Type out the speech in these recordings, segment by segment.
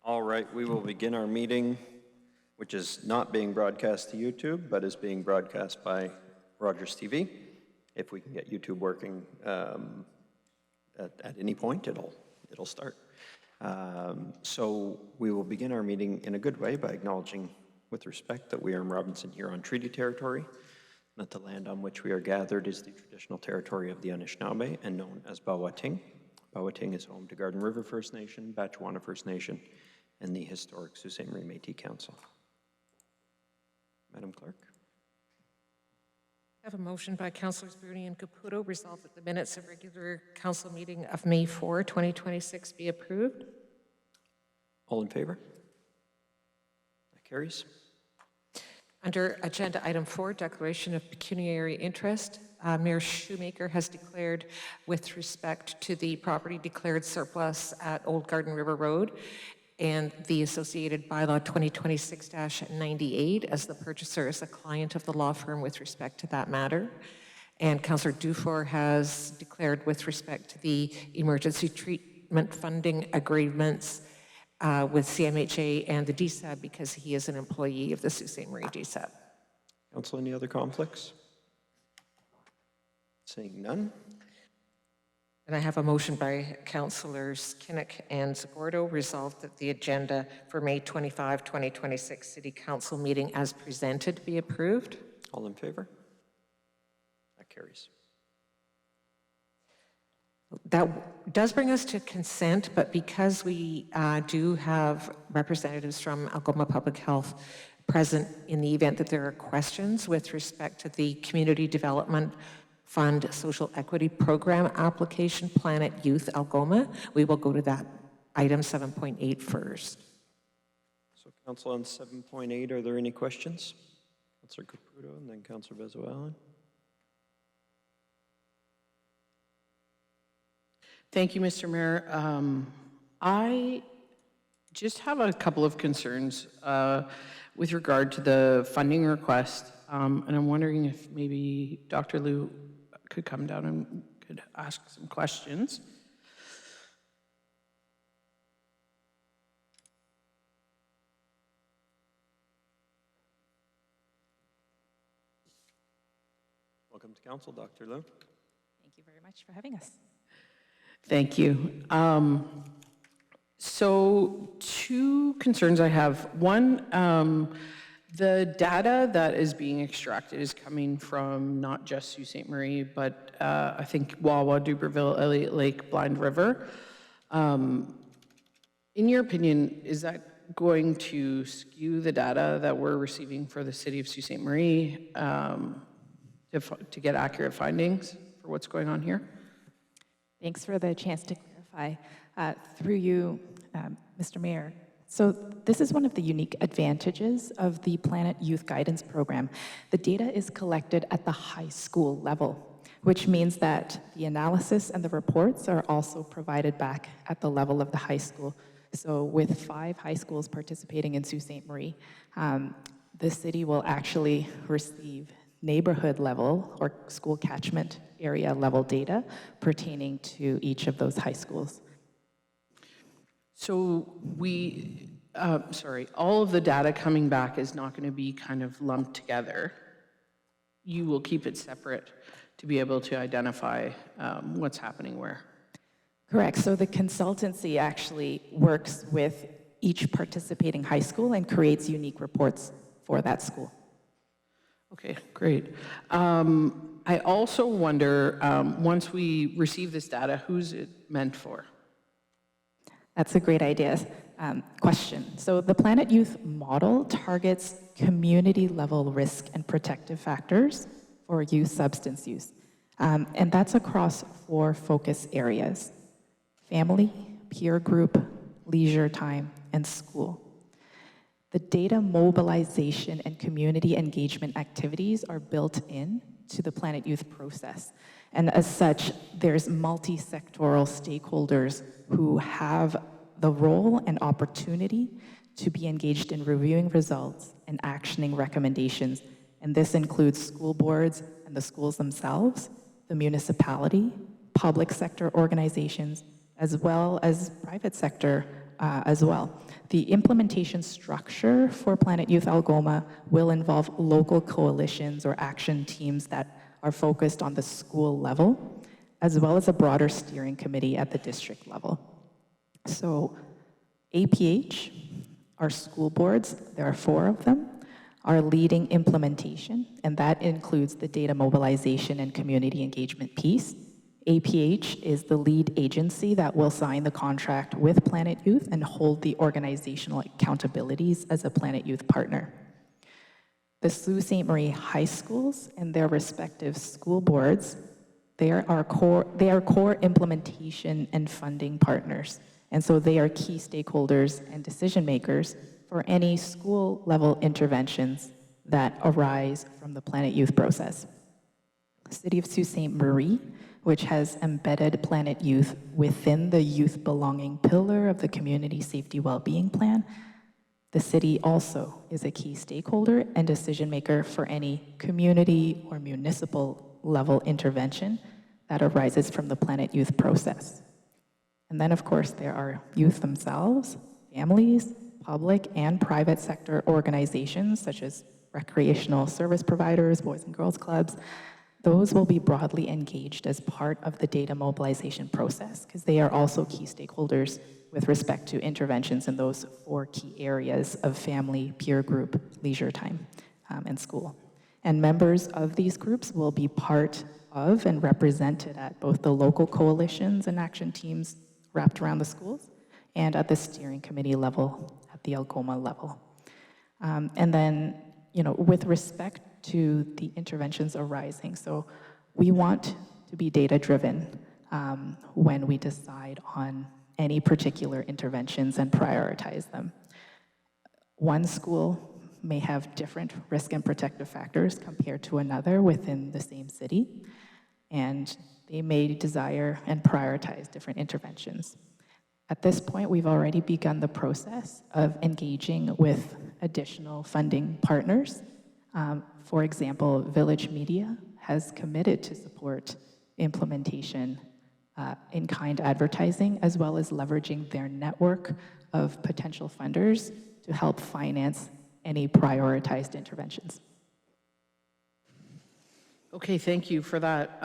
All right, we will begin our meeting, which is not being broadcast to YouTube, but is being broadcast by Rogers TV. If we can get YouTube working at any point, it'll start. So we will begin our meeting in a good way by acknowledging with respect that we are in Robinson Huron Treaty Territory, that the land on which we are gathered is the traditional territory of the Anishinaabe and known as Bawating. Bawating is home to Garden River First Nation, Batchewana First Nation, and the historic Sault Ste. Marie Métis Council. Madam Clerk. I have a motion by Councillors Bruni and Caputo resolved that the minutes of regular council meeting of May 4, 2026 be approved. All in favor? That carries. Under agenda item 4, declaration of pecuniary interest, Mayor Shoemaker has declared with respect to the property declared surplus at Old Garden River Road and the associated bylaw 2026-98 as the purchaser is a client of the law firm with respect to that matter. And Councillor Dufour has declared with respect to the emergency treatment funding agreements with CMHA and the DSAB because he is an employee of the Sault Ste. Marie DSAB. Council, any other conflicts? Seeing none. And I have a motion by Councillors Kinnock and Zagordo resolved that the agenda for May 25, 2026 City Council meeting as presented be approved. All in favor? That carries. That does bring us to consent, but because we do have representatives from Algoma Public Health present in the event that there are questions with respect to the Community Development Fund Social Equity Program application, Planet Youth Algoma, we will go to that item 7.8 first. So Council on 7.8, are there any questions? Councillor Caputo and then Councillor Bezo-Allen. Thank you, Mr. Mayor. I just have a couple of concerns with regard to the funding request, and I'm wondering if maybe Dr. Liu could come down and could ask some questions. Welcome to Council, Dr. Liu. Thank you very much for having us. Thank you. So two concerns I have. One, the data that is being extracted is coming from not just Sault Ste. Marie, but I think Wawa, Dubreuilville, Elliott Lake, Blind River. In your opinion, is that going to skew the data that we're receiving for the city of Sault Ste. Marie to get accurate findings for what's going on here? Thanks for the chance to clarify. Through you, Mr. Mayor. So this is one of the unique advantages of the Planet Youth Guidance Program. The data is collected at the high school level, which means that the analysis and the reports are also provided back at the level of the high school. So with 5 high schools participating in Sault Ste. Marie, the city will actually receive neighborhood level or school catchment area level data pertaining to each of those high schools. So all of the data coming back is not going to be kind of lumped together. You will keep it separate to be able to identify what's happening where. Correct. So the consultancy actually works with each participating high school and creates unique reports for that school. Okay, great. I also wonder, once we receive this data, who's it meant for? That's a great idea. Question. So the Planet Youth model targets community level risk and protective factors for youth substance use. And that's across 4 focus areas: family, peer group, leisure time, and school. The data mobilization and community engagement activities are built in to the Planet Youth process. And as such, there's multi-sectoral stakeholders who have the role and opportunity to be engaged in reviewing results and actioning recommendations. And this includes school boards and the schools themselves, the municipality, public sector organizations, as well as private sector as well. The implementation structure for Planet Youth Algoma will involve local coalitions or action teams that are focused on the school level, as well as a broader steering committee at the district level. So APH, our school boards, there are 4 of them, are leading implementation, and that includes the data mobilization and community engagement piece. APH is the lead agency that will sign the contract with Planet Youth and hold the organizational accountabilities as a Planet Youth partner. The Sault Ste. Marie high schools and their respective school boards, they are core implementation and funding partners. And so they are key stakeholders and decision makers for any school level interventions that arise from the Planet Youth process. The City of Sault Ste. Marie, which has embedded Planet Youth within the youth belonging pillar of the Community Safety Wellbeing Plan, the city also is a key stakeholder and decision maker for any community or municipal level intervention that arises from the Planet Youth process. And then, of course, there are youth themselves, families, public and private sector organizations such as recreational service providers, boys and girls clubs. Those will be broadly engaged as part of the data mobilization process because they are also key stakeholders with respect to interventions in those 4 key areas of family, peer group, leisure time, and school. And members of these groups will be part of and represented at both the local coalitions and action teams wrapped around the schools and at the steering committee level, at the Algoma level. And then, with respect to the interventions arising. So we want to be data-driven when we decide on any particular interventions and prioritize them. One school may have different risk and protective factors compared to another within the same city, and they may desire and prioritize different interventions. At this point, we've already begun the process of engaging with additional funding partners. For example, Village Media has committed to support implementation in-kind advertising, as well as leveraging their network of potential funders to help finance any prioritized interventions. Okay, thank you for that.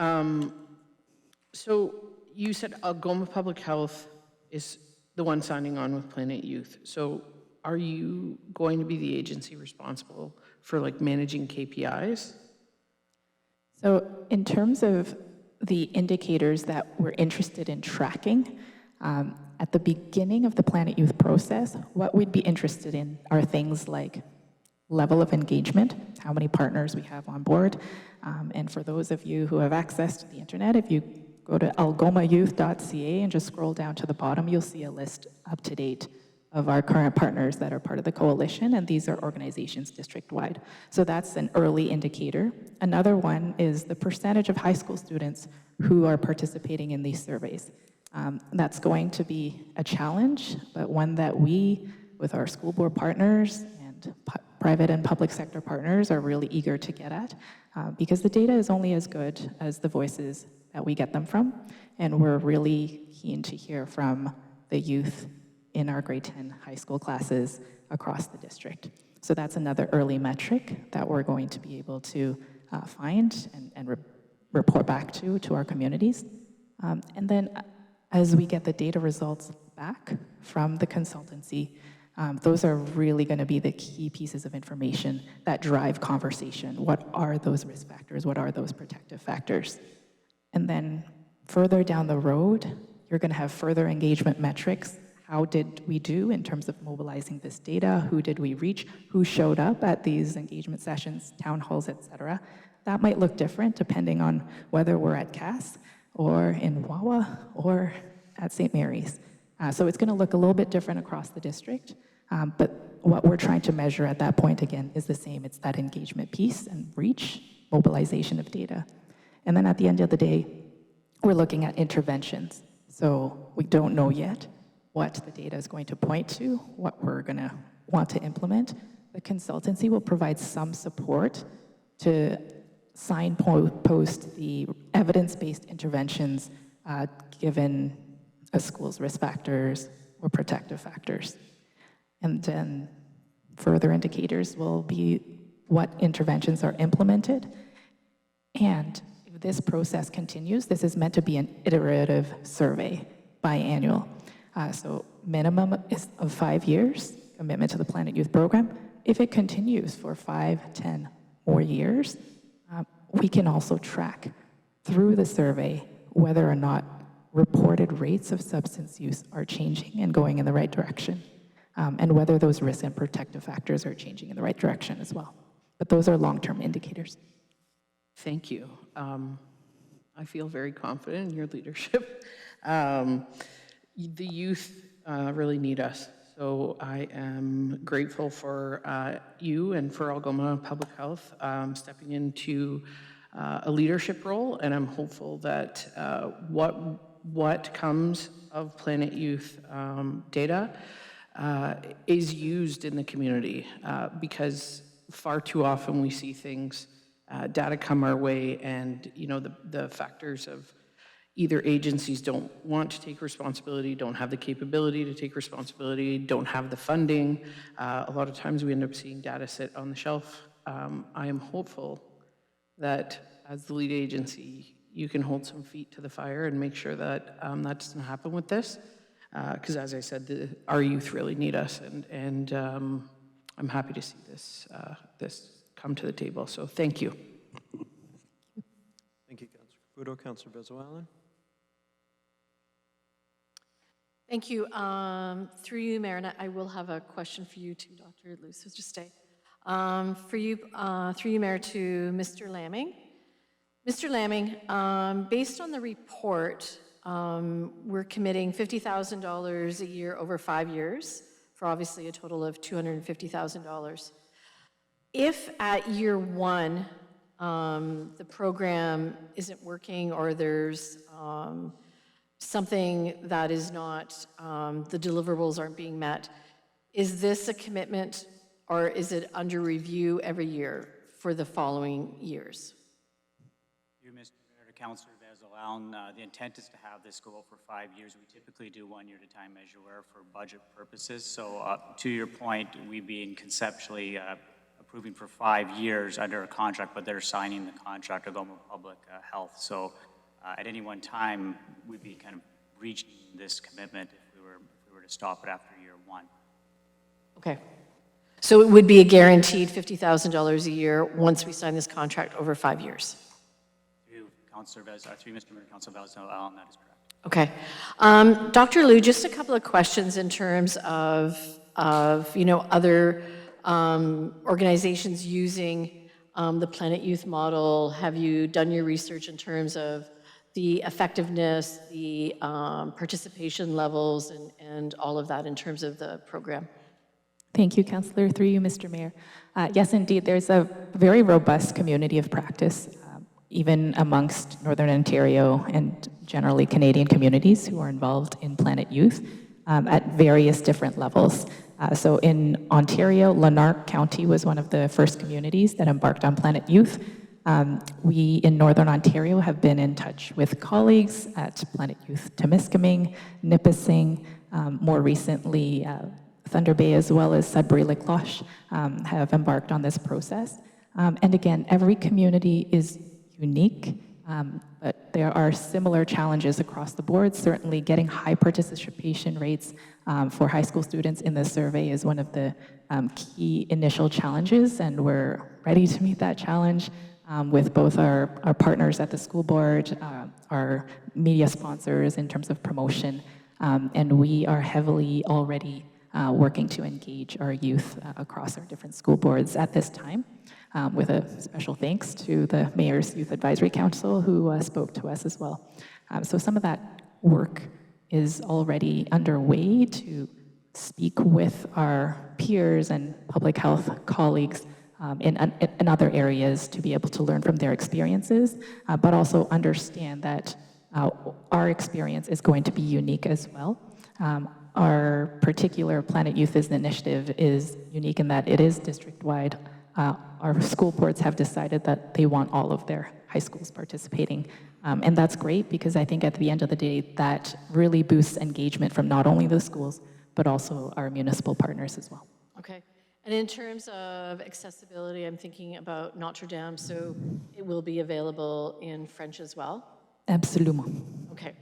So you said Algoma Public Health is the one signing on with Planet Youth. So are you going to be the agency responsible for managing KPIs? So in terms of the indicators that we're interested in tracking, at the beginning of the Planet Youth process, what we'd be interested in are things like level of engagement, how many partners we have on board. And for those of you who have access to the internet, if you go to algomayouth.ca and just scroll down to the bottom, you'll see a list up to date of our current partners that are part of the coalition, and these are organizations district-wide. So that's an early indicator. Another one is the percentage of high school students who are participating in these surveys. That's going to be a challenge, but one that we, with our school board partners and private and public sector partners, are really eager to get at, because the data is only as good as the voices that we get them from, and we're really keen to hear from the youth in our grade 10 high school classes across the district. So that's another early metric that we're going to be able to find and report back to our communities. And then as we get the data results back from the consultancy, those are really going to be the key pieces of information that drive conversation. What are those risk factors? What are those protective factors? And then further down the road, you're going to have further engagement metrics. How did we do in terms of mobilizing this data? Who did we reach? Who showed up at these engagement sessions, town halls, et cetera? That might look different depending on whether we're at Cass or in Wawa or at St. Mary's. So it's going to look a little bit different across the district, but what we're trying to measure at that point, again, is the same. It's that engagement piece and reach, mobilization of data. And then at the end of the day, we're looking at interventions. So we don't know yet what the data is going to point to, what we're going to want to implement. The consultancy will provide some support to signpost the evidence-based interventions given a school's risk factors, or protective factors. And then further indicators will be what interventions are implemented. And if this process continues, this is meant to be an iterative survey, biannual. So minimum is of 5 years, commitment to the Planet Youth program. If it continues for 5, 10 more years, we can also track through the survey whether or not reported rates of substance use are changing and going in the right direction, and whether those risk and protective factors are changing in the right direction as well. But those are long-term indicators. Thank you. I feel very confident in your leadership. The youth really need us. So I am grateful for you and for Algoma Public Health stepping into a leadership role, and I'm hopeful that what comes of Planet Youth data is used in the community, because far too often we see things, data come our way, and the factors of either agencies don't want to take responsibility, don't have the capability to take responsibility, don't have the funding. A lot of times we end up seeing data sit on the shelf. I am hopeful that as the lead agency, you can hold some feet to the fire and make sure that that doesn't happen with this. Because as I said, our youth really need us, and I'm happy to see this come to the table. So thank you. Thank you, Councillor Caputo. Councillor Bezo-Allen. Thank you. Through you, Mayor, and I will have a question for you too, Dr. Liu, so just stay. Through you, Mayor, to Mr. Lamming. Mr. Lamming, based on the report, we're committing $50,000 a year over 5 years for obviously a total of $250,000. If at year 1, the program isn't working or there's something that is not, the deliverables aren't being met, is this a commitment or is it under review every year for the following years? Through Mr. Mayor to Councillor Bezo-Allen, the intent is to have this go for 5 years. We typically do 1 year at a time, as you're aware, for budget purposes. So to your point, we've been conceptually approving for 5 years under a contract, but they're signing the contract of Algoma Public Health. So at any one time, we'd be kind of reaching this commitment if we were to stop it after year 1. Okay. So it would be a guaranteed $50,000 a year once we sign this contract over 5 years? Through Mr. Mayor, Councillor Bezo-Allen, that is correct. Okay. Dr. Liu, just a couple of questions in terms of other organizations using the Planet Youth model. Have you done your research in terms of the effectiveness, the participation levels, and all of that in terms of the program? Thank you, Councillor. Through you, Mr. Mayor. Yes, indeed, there's a very robust community of practice, even amongst Northern Ontario and generally Canadian communities who are involved in Planet Youth at various different levels. So in Ontario, Lanark County was one of the first communities that embarked on Planet Youth. We in Northern Ontario have been in touch with colleagues at Planet Youth Temiskaming, Nipissing, more recently Thunder Bay as well as Sudbury-Lacloche have embarked on this process. And again, every community is unique, but there are similar challenges across the board. Certainly getting high participation rates for high school students in this survey is one of the key initial challenges, and we're ready to meet that challenge with both our partners at the school board, our media sponsors in terms of promotion, and we are heavily already working to engage our youth across our different school boards at this time, with a special thanks to the Mayor's Youth Advisory Council who spoke to us as well. So some of that work is already underway to speak with our peers and public health colleagues in other areas to be able to learn from their experiences, but also understand that our experience is going to be unique as well. Our particular Planet Youth initiative is unique in that it is district-wide, our school boards have decided that they want all of their high schools participating. And that's great because I think at the end of the day, that really boosts engagement from not only the schools, but also our municipal partners as well. Okay. And in terms of accessibility, I'm thinking about Notre Dame, so it will be available in French as well? Absolument. Okay.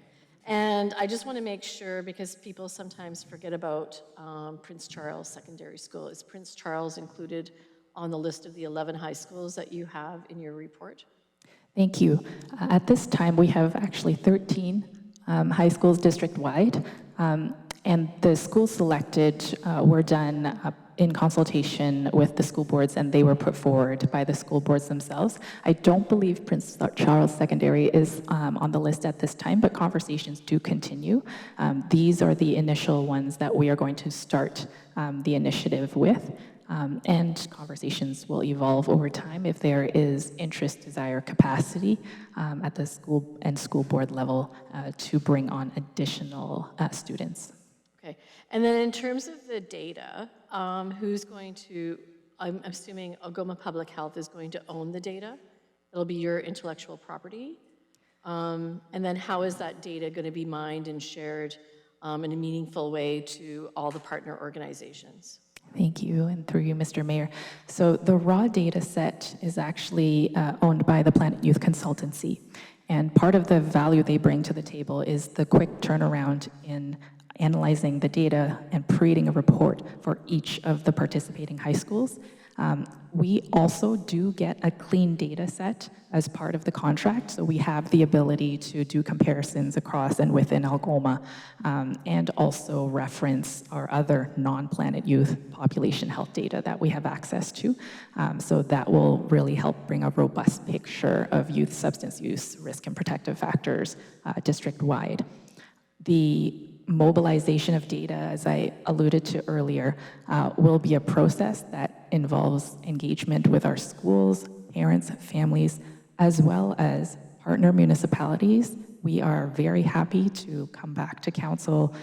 And I just want to make sure, because people sometimes forget about Prince Charles Secondary School. Is Prince Charles included on the list of the 11 high schools that you have in your report? Thank you. At this time, we have actually 13 high schools district-wide, and the schools selected were done in consultation with the school boards, and they were put forward by the school boards themselves. I don't believe Prince Charles Secondary is on the list at this time, but conversations do continue. These are the initial ones that we are going to start the initiative with. And conversations will evolve over time if there is interest, desire, capacity at the school and school board level to bring on additional students. Okay. And then in terms of the data, who's going to, I'm assuming Algoma Public Health is going to own the data. It'll be your intellectual property. And then how is that data going to be mined and shared in a meaningful way to all the partner organizations? Thank you, and through you, Mr. Mayor. So the raw data set is actually owned by the Planet Youth Consultancy, and part of the value they bring to the table is the quick turnaround in analyzing the data and creating a report for each of the participating high schools. We also do get a clean data set as part of the contract, so we have the ability to do comparisons across and within Algoma, and also reference our other non-Planet Youth population health data that we have access to. So that will really help bring a robust picture of youth substance use risk and protective factors district-wide. The mobilization of data, as I alluded to earlier, will be a process that involves engagement with our schools, parents, families, as well as partner municipalities. We are very happy to come back to council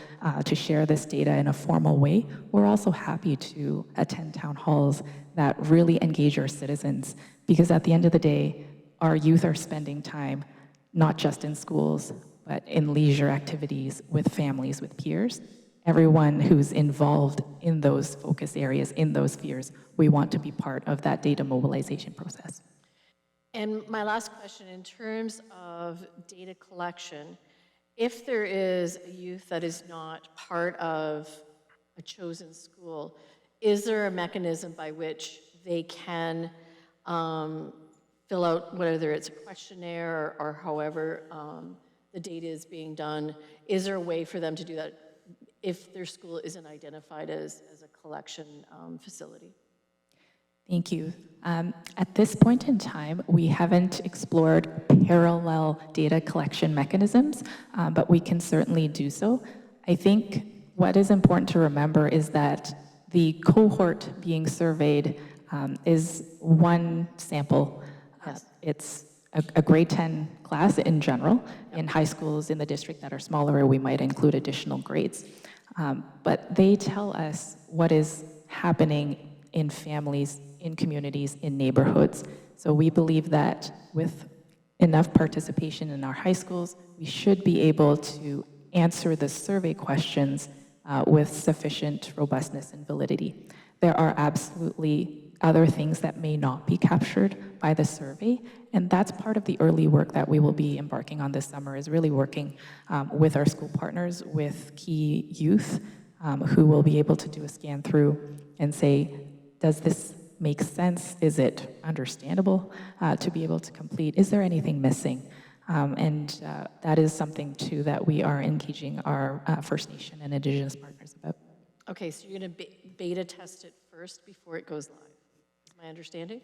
to share this data in a formal way. We're also happy to attend town halls that really engage our citizens, because at the end of the day, our youth are spending time not just in schools, but in leisure activities with families, with peers. Everyone who's involved in those focus areas, in those spheres, we want to be part of that data mobilization process. And my last question, in terms of data collection, if there is a youth that is not part of a chosen school, is there a mechanism by which they can fill out, whether it's a questionnaire or however the data is being done? Is there a way for them to do that if their school isn't identified as a collection facility? Thank you. At this point in time, we haven't explored parallel data collection mechanisms, but we can certainly do so. I think what is important to remember is that the cohort being surveyed is one sample. It's a grade 10 class in general. In high schools in the district that are smaller, we might include additional grades. But they tell us what is happening in families, in communities, in neighborhoods. So we believe that with enough participation in our high schools, we should be able to answer the survey questions with sufficient robustness and validity. There are absolutely other things that may not be captured by the survey, and that's part of the early work that we will be embarking on this summer, is really working with our school partners, with key youth who will be able to do a scan through and say, does this make sense? Is it understandable to be able to complete? Is there anything missing? And that is something too that we are engaging our First Nation and Indigenous partners about. Okay, so you're going to beta test it first before it goes live. Is my understanding?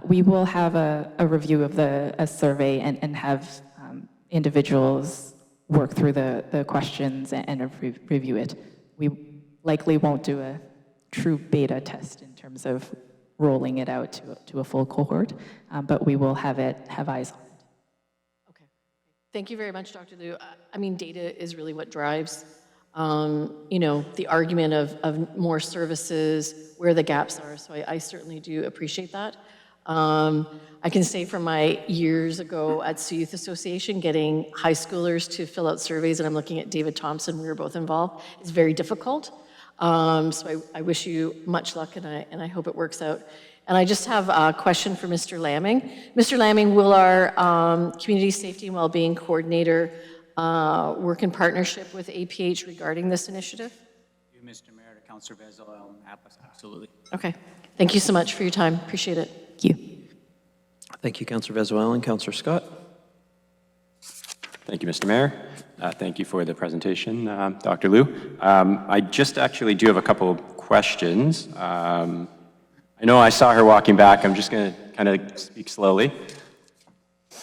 We will have a review of a survey and have individuals work through the questions and review it. We likely won't do a true beta test in terms of rolling it out to a full cohort, but we will have eyes on it. Okay. Thank you very much, Dr. Liu. I mean, data is really what drives the argument of more services, where the gaps are. So I certainly do appreciate that. I can say from my years ago at Sioux Youth Association, getting high schoolers to fill out surveys, and I'm looking at David Thompson, we were both involved, is very difficult. So I wish you much luck, and I hope it works out. And I just have a question for Mr. Lamming. Mr. Lamming, will our Community Safety and Wellbeing Coordinator work in partnership with APH regarding this initiative? You, Mr. Mayor, to Councillor Vezal, absolutely. Okay. Thank you so much for your time. Appreciate it. Thank you. Thank you, Councillor Vezoel. Councillor Scott? Thank you, Mr. Mayor. Thank you for the presentation, Dr. Liu. I just actually do have a couple of questions. I know I saw her walking back. I'm just going to kind of speak slowly.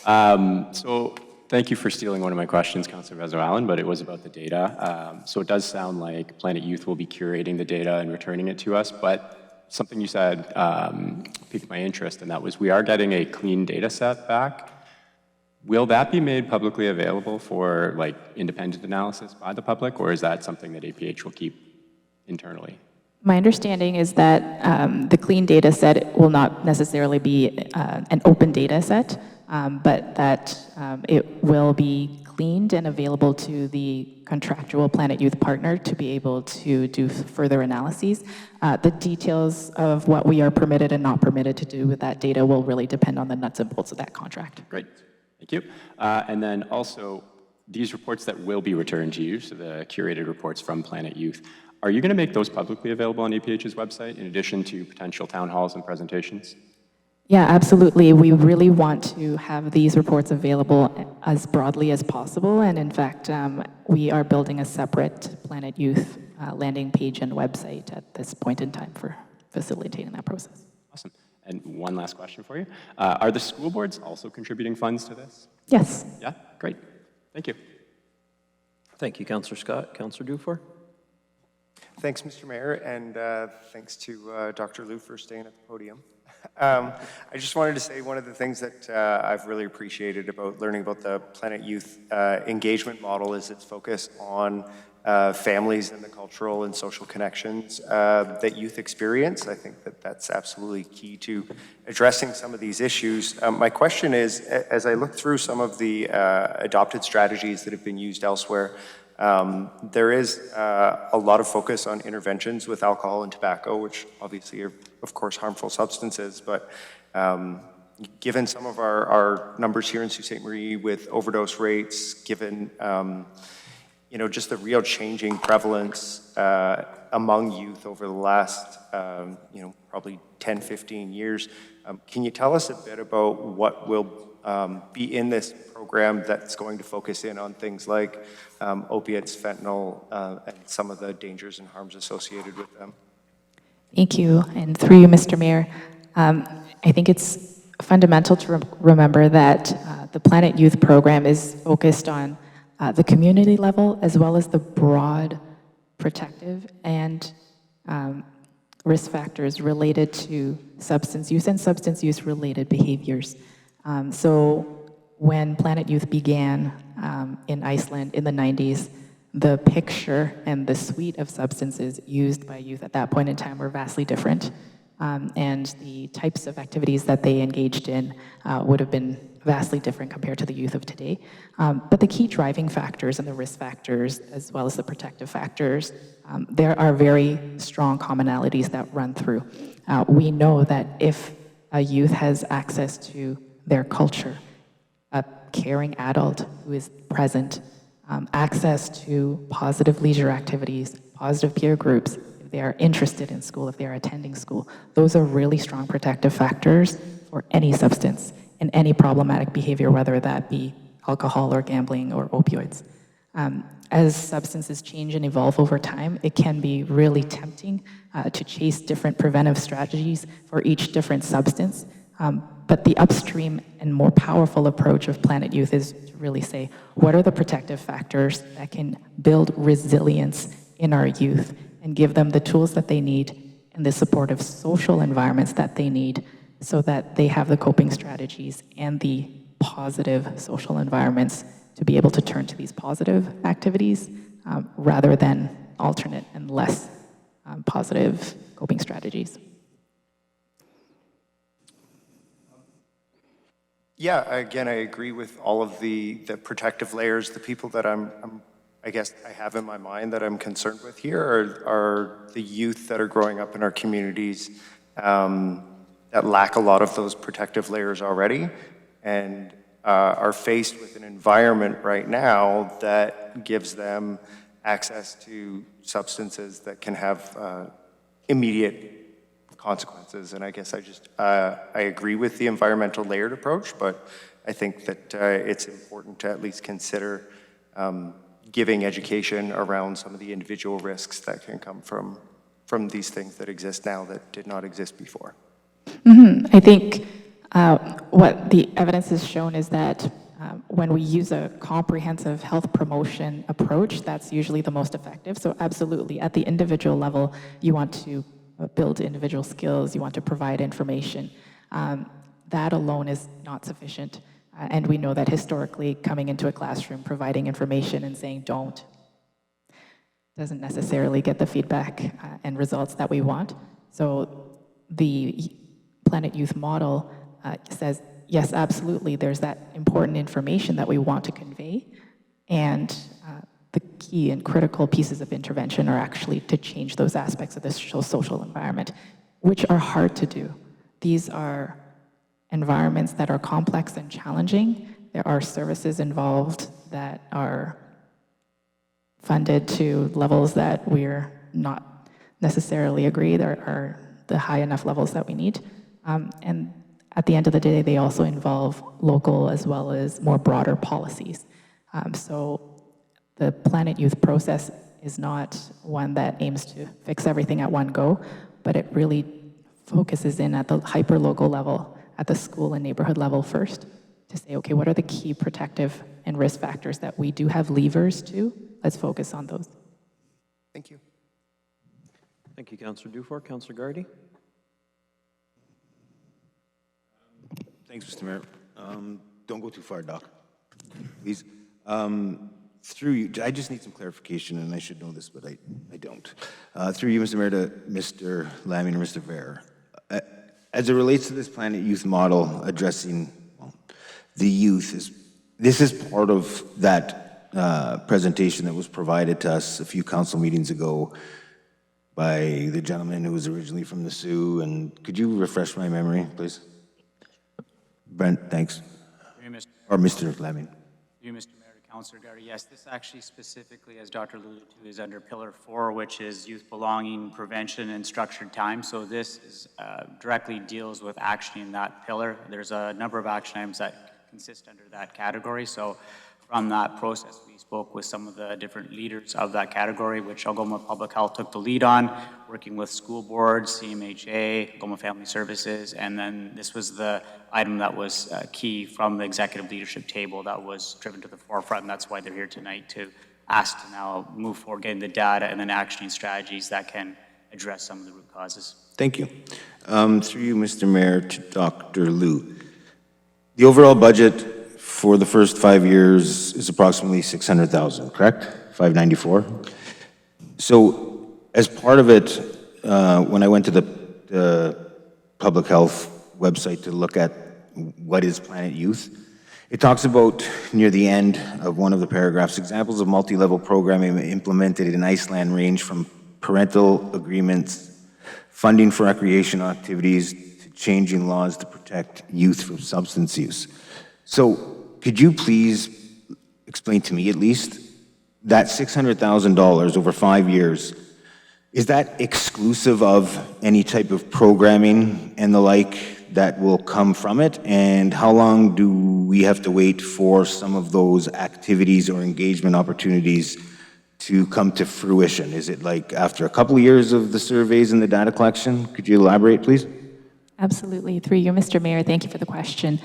So thank you for stealing one of my questions, Councillor Vezoel, but it was about the data. So it does sound like Planet Youth will be curating the data and returning it to us, but something you said piqued my interest, and that was we are getting a clean data set back. Will that be made publicly available for like independent analysis by the public, or is that something that APH will keep internally? My understanding is that the clean data set will not necessarily be an open data set, but that it will be cleaned and available to the contractual Planet Youth partner to be able to do further analyses. The details of what we are permitted and not permitted to do with that data will really depend on the nuts and bolts of that contract. Great, thank you. And then also, these reports that will be returned to you, so the curated reports from Planet Youth, are you going to make those publicly available on APH's website in addition to potential town halls and presentations? Yeah, absolutely. We really want to have these reports available as broadly as possible. And in fact, we are building a separate Planet Youth landing page and website at this point in time for facilitating that process. Awesome. And one last question for you. Are the school boards also contributing funds to this? Yes. Yeah, great. Thank you. Thank you, Councillor Scott. Councillor Dufour? Thanks, Mr. Mayor, and thanks to Dr. Liu for staying at the podium. I just wanted to say one of the things that I've really appreciated about learning about the Planet Youth engagement model is its focus on families and the cultural and social connections that youth experience. I think that that's absolutely key to addressing some of these issues. My question is, as I look through some of the adopted strategies that have been used elsewhere, there is a lot of focus on interventions with alcohol and tobacco, which obviously are, of course, harmful substances. But given some of our numbers here in Sault Ste. Marie with overdose rates, given just the real changing prevalence among youth over the last probably 10, 15 years, can you tell us a bit about what will be in this program that's going to focus in on things like opiates, fentanyl, and some of the dangers and harms associated with them? Thank you. And through you, Mr. Mayor, I think it's fundamental to remember that the Planet Youth program is focused on the community level as well as the broad protective and risk factors related to substance use and substance use related behaviors. So when Planet Youth began in Iceland in the 90s, the picture and the suite of substances used by youth at that point in time were vastly different. And the types of activities that they engaged in would have been vastly different compared to the youth of today. But the key driving factors and the risk factors, as well as the protective factors, there are very strong commonalities that run through. We know that if a youth has access to their culture, a caring adult who is present, access to positive leisure activities, positive peer groups, if they are interested in school, if they are attending school, those are really strong protective factors for any substance and any problematic behavior, whether that be alcohol or gambling or opioids. As substances change and evolve over time, it can be really tempting to chase different preventive strategies for each different substance. But the upstream and more powerful approach of Planet Youth is to really say, what are the protective factors that can build resilience in our youth and give them the tools that they need and the supportive social environments that they need so that they have the coping strategies and the positive social environments to be able to turn to these positive activities rather than alternate and less positive coping strategies. Yeah, again, I agree with all of the protective layers. The people that I guess I have in my mind that I'm concerned with here are the youth that are growing up in our communities that lack a lot of those protective layers already and are faced with an environment right now that gives them access to substances that can have immediate consequences. And I guess I agree with the environmental layered approach, but I think that it's important to at least consider giving education around some of the individual risks that can come from these things that exist now that did not exist before. I think what the evidence has shown is that when we use a comprehensive health promotion approach, that's usually the most effective. So absolutely, at the individual level, you want to build individual skills, you want to provide information. That alone is not sufficient. And we know that historically, coming into a classroom, providing information and saying don't, doesn't necessarily get the feedback and results that we want. So the Planet Youth model says, yes, absolutely, there's that important information that we want to convey, and the key and critical pieces of intervention are actually to change those aspects of the social environment, which are hard to do. These are environments that are complex and challenging. There are services involved that are funded to levels that we're not necessarily agree there are the high enough levels that we need. And at the end of the day, they also involve local as well as more broader policies. So the Planet Youth process is not one that aims to fix everything at one go, but it really focuses in at the hyper-local level, at the school and neighborhood level first, to say, okay, what are the key protective and risk factors that we do have levers to? Let's focus on those. Thank you. Thank you, Councillor Dufour. Councillor Gardy? Thanks, Mr. Mayor. Don't go too far, Doc. Please. Through you, I just need some clarification, and I should know this, but I don't. Through you, Mr. Mayor, to Mr. Laming and Mr. Ver. As it relates to this Planet Youth model addressing the youth, this is part of that presentation that was provided to us a few council meetings ago by the gentleman who was originally from the Sioux, and could you refresh my memory, please? Brent, thanks. Or Mr. Laming. You, Mr. Mayor, to Councillor Gardy, yes, this actually specifically, as Dr. alluded to, is under Pillar 4, which is youth belonging, prevention, and structured time. So this is, directly deals with action in that pillar. There's a number of action items that consist under that category. So from that process, we spoke with some of the different leaders of that category, which Algoma Public Health took the lead on, working with school boards, CMHA, Algoma Family Services, and then this was the item that was key from the executive leadership table that was driven to the forefront, and that's why they're here tonight, to ask to now move forward, getting the data and then actioning strategies that can address some of the root causes. Thank you. Through you, Mr. Mayor, to Dr. Liu. The overall budget for the first 5 years is approximately $600,000, correct? 594. So as part of it, when I went to the public health website to look at what is Planet Youth, it talks about, near the end of one of the paragraphs, examples of multi-level programming implemented in Iceland range from parental agreements, funding for recreational activities, to changing laws to protect youth from substance use. So could you please explain to me, at least, that $600,000 over 5 years, is that exclusive of any type of programming and the like that will come from it? And how long do we have to wait for some of those activities or engagement opportunities to come to fruition? Is it like after a couple of years of the surveys and the data collection? Could you elaborate, please? Absolutely. Through you, Mr. Mayor, thank you for the question.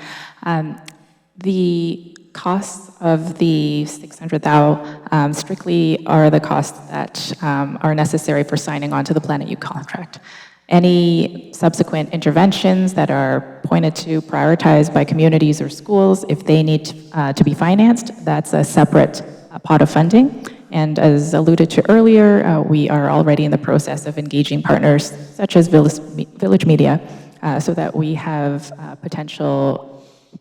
The costs of the $600,000 strictly are the costs that are necessary for signing on to the Planet Youth contract. Any subsequent interventions that are pointed to, prioritized by communities or schools, if they need to be financed, that's a separate pot of funding. And as alluded to earlier, we are already in the process of engaging partners such as Village Media so that we have potential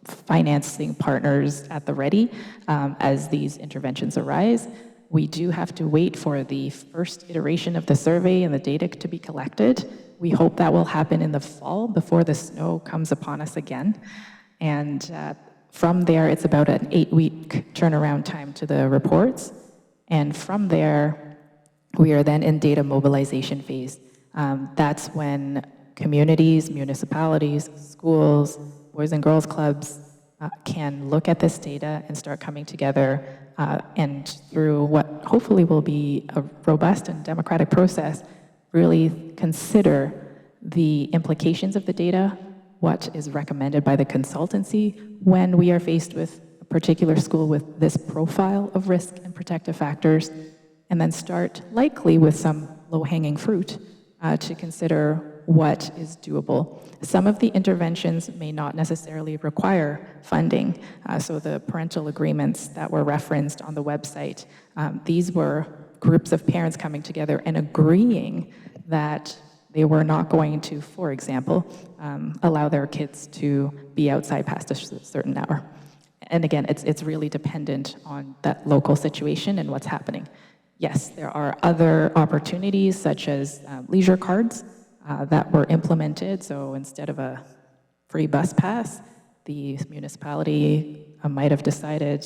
financing partners at the ready as these interventions arise. We do have to wait for the first iteration of the survey and the data to be collected. We hope that will happen in the fall before the snow comes upon us again. And from there, it's about an 8-week turnaround time to the reports. And from there, we are then in data mobilization phase. That's when communities, municipalities, schools, boys and girls clubs can look at this data and start coming together and through what hopefully will be a robust and democratic process, really consider the implications of the data, what is recommended by the consultancy when we are faced with a particular school with this profile of risk and protective factors, and then start likely with some low-hanging fruit to consider what is doable. Some of the interventions may not necessarily require funding. So the parental agreements that were referenced on the website, these were groups of parents coming together and agreeing that they were not going to, for example, allow their kids to be outside past a certain hour. And again, it's really dependent on that local situation and what's happening. Yes, there are other opportunities such as leisure cards that were implemented. So instead of a free bus pass, the municipality might have decided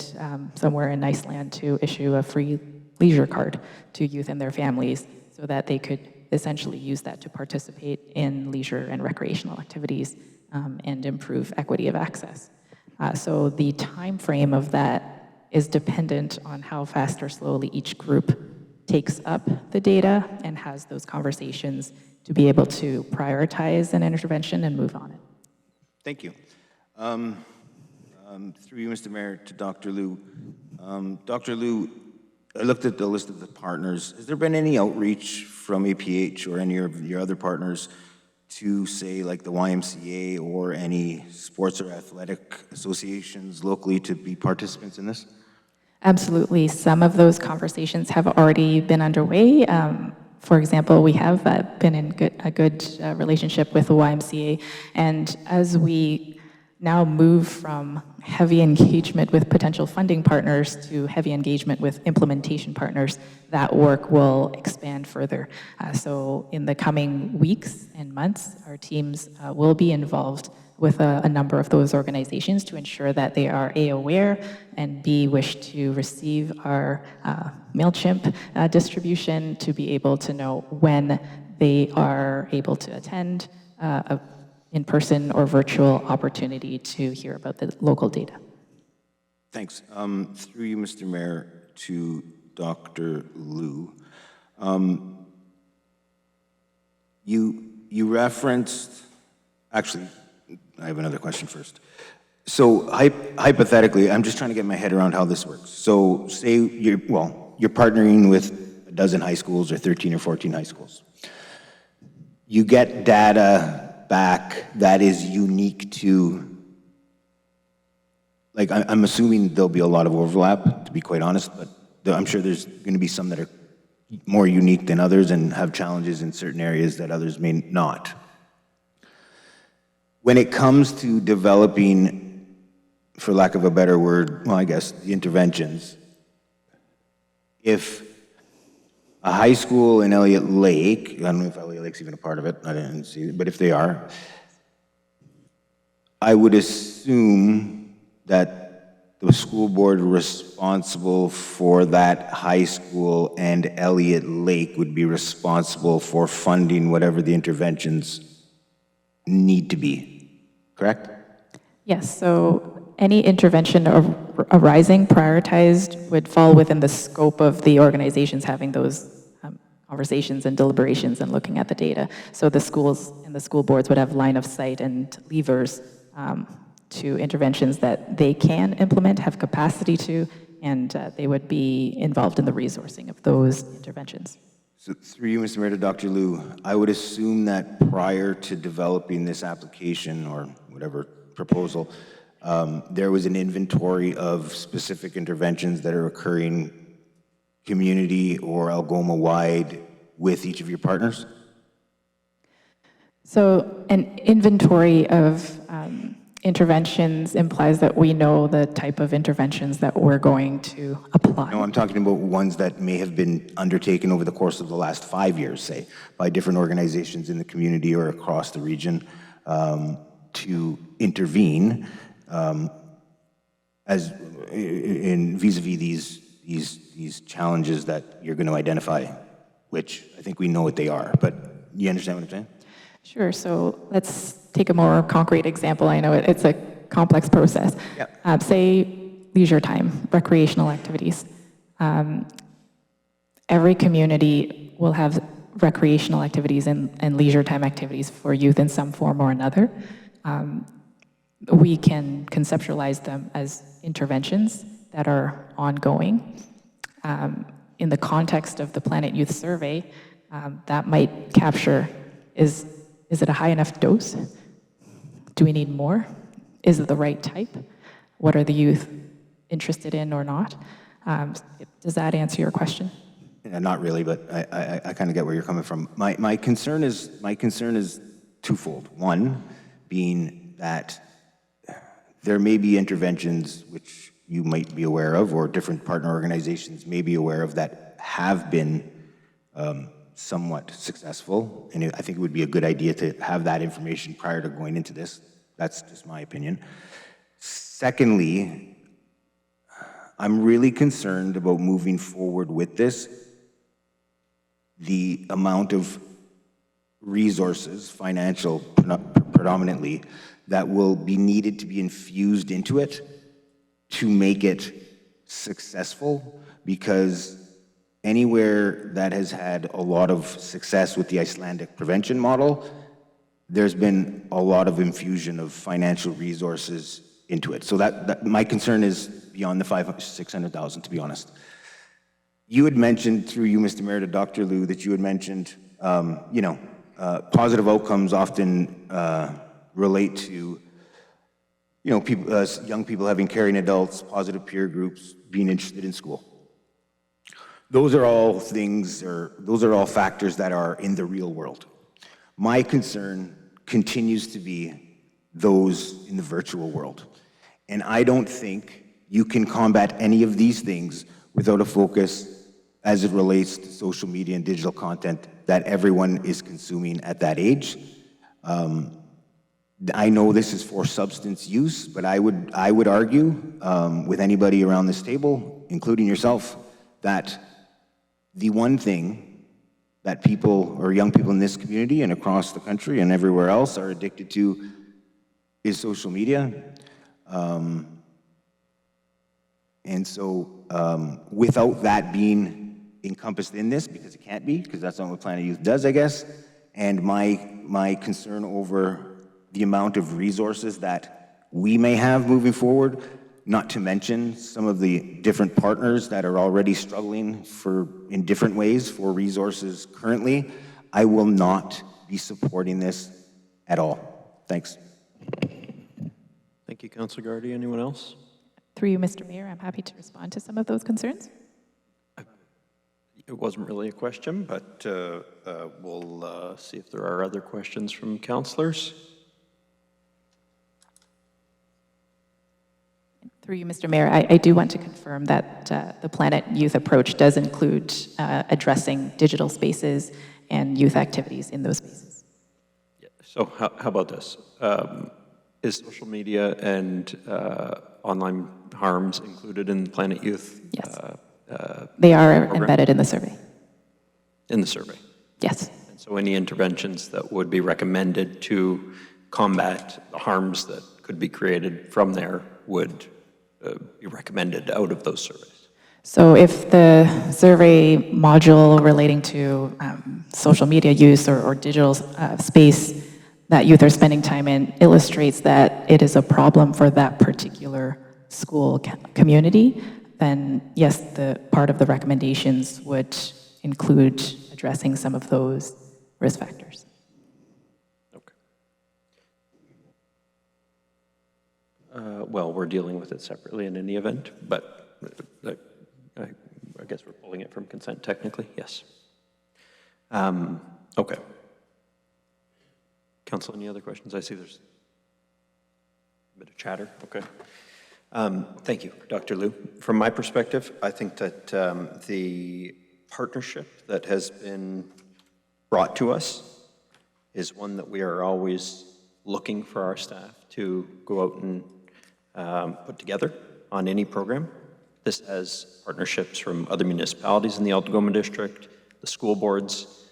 somewhere in Iceland to issue a free leisure card to youth and their families so that they could essentially use that to participate in leisure and recreational activities and improve equity of access. So the time frame of that is dependent on how fast or slowly each group takes up the data and has those conversations to be able to prioritize an intervention and move on it. Thank you. Through you, Mr. Mayor, to Dr. Liu. Dr. Liu, I looked at the list of the partners. Has there been any outreach from APH or any of your other partners to, say, like the YMCA or any sports or athletic associations locally to be participants in this? Absolutely. Some of those conversations have already been underway. For example, we have been in a good relationship with the YMCA, and as we now move from heavy engagement with potential funding partners to heavy engagement with implementation partners, that work will expand further. So in the coming weeks and months, our teams will be involved with a number of those organizations to ensure that they are A, aware, and B, wish to receive our MailChimp distribution to be able to know when they are able to attend a in-person or virtual opportunity to hear about the local data. Thanks. Through you, Mr. Mayor, to Dr. Liu. You referenced, actually, I have another question first. So hypothetically, I'm just trying to get my head around how this works. So say you're partnering with a dozen high schools or 13 or 14 high schools. You get data back that is unique to, like, I'm assuming there'll be a lot of overlap, to be quite honest, but I'm sure there's going to be some that are more unique than others and have challenges in certain areas that others may not. When it comes to developing, for lack of a better word, well, I guess, the interventions, if a high school in Elliott Lake, I don't know if Elliott Lake's even a part of it, I didn't see it, but if they are, I would assume that the school board responsible for that high school and Elliott Lake would be responsible for funding whatever the interventions need to be, correct? Yes, so any intervention arising prioritized would fall within the scope of the organizations having those conversations and deliberations and looking at the data. So the schools and the school boards would have line of sight and levers to interventions that they can implement, have capacity to, and they would be involved in the resourcing of those interventions. So through you, Mr. Mayor, to Dr. Liu, I would assume that prior to developing this application or whatever proposal, there was an inventory of specific interventions that are occurring community or Algoma-wide with each of your partners? So an inventory of interventions implies that we know the type of interventions that we're going to apply. No, I'm talking about ones that may have been undertaken over the course of the last 5 years, say, by different organizations in the community or across the region to intervene as in vis-a-vis these challenges that you're going to identify, which I think we know what they are, but you understand what I'm saying? Sure, so let's take a more concrete example. I know it's a complex process. Yep. Say leisure time, recreational activities. Every community will have recreational activities and leisure time activities for youth in some form or another. We can conceptualize them as interventions that are ongoing. In the context of the Planet Youth Survey, that might capture, is it a high enough dose? Do we need more? Is it the right type? What are the youth interested in or not? Does that answer your question? Not really, but I kind of get where you're coming from. My concern is twofold. One being that there may be interventions which you might be aware of, or different partner organizations may be aware of, that have been somewhat successful, and I think it would be a good idea to have that information prior to going into this. That's just my opinion. Secondly, I'm really concerned about moving forward with this, the amount of resources, financial predominantly, that will be needed to be infused into it to make it successful, because anywhere that has had a lot of success with the Icelandic prevention model, there's been a lot of infusion of financial resources into it. So that my concern is beyond the 600,000, to be honest. You had mentioned, through you, Mr. Mayor, to Dr. Liu, that you had mentioned, positive outcomes often relate to, people, young people having caring adults, positive peer groups, being interested in school. Those are all things, or those are all factors that are in the real world. My concern continues to be those in the virtual world. And I don't think you can combat any of these things without a focus as it relates to social media and digital content that everyone is consuming at that age. I know this is for substance use, but I would argue with anybody around this table, including yourself, that the one thing that people, or young people in this community and across the country and everywhere else, are addicted to is social media. And so without that being encompassed in this, because it can't be, because that's not what Planet Youth does, I guess, and my concern over the amount of resources that we may have moving forward, not to mention some of the different partners that are already struggling in different ways for resources currently, I will not be supporting this at all. Thanks. Thank you, Councilor Gardy. Anyone else? Through you, Mr. Mayor, I'm happy to respond to some of those concerns. It wasn't really a question, but we'll see if there are other questions from councilors. Through you, Mr. Mayor, I do want to confirm that the Planet Youth approach does include addressing digital spaces and youth activities in those spaces. Yeah. So how about this? Is social media and online harms included in Planet Youth? Yes. They are program? embedded in the survey. In the survey? Yes. And so any interventions that would be recommended to combat the harms that could be created from there would be recommended out of those surveys? So if the survey module relating to social media use or digital space that youth are spending time in illustrates that it is a problem for that particular school community, then yes, the part of the recommendations would include addressing some of those risk factors. Okay. Well, we're dealing with it separately in any event, but I guess we're pulling it from consent technically, yes. Okay. Council, any other questions? I see there's a bit of chatter, okay. Thank you, Dr. Liu. From my perspective, I think that the partnership that has been brought to us is one that we are always looking for our staff to go out and put together on any program. This has partnerships from other municipalities in the Algoma District, the school boards.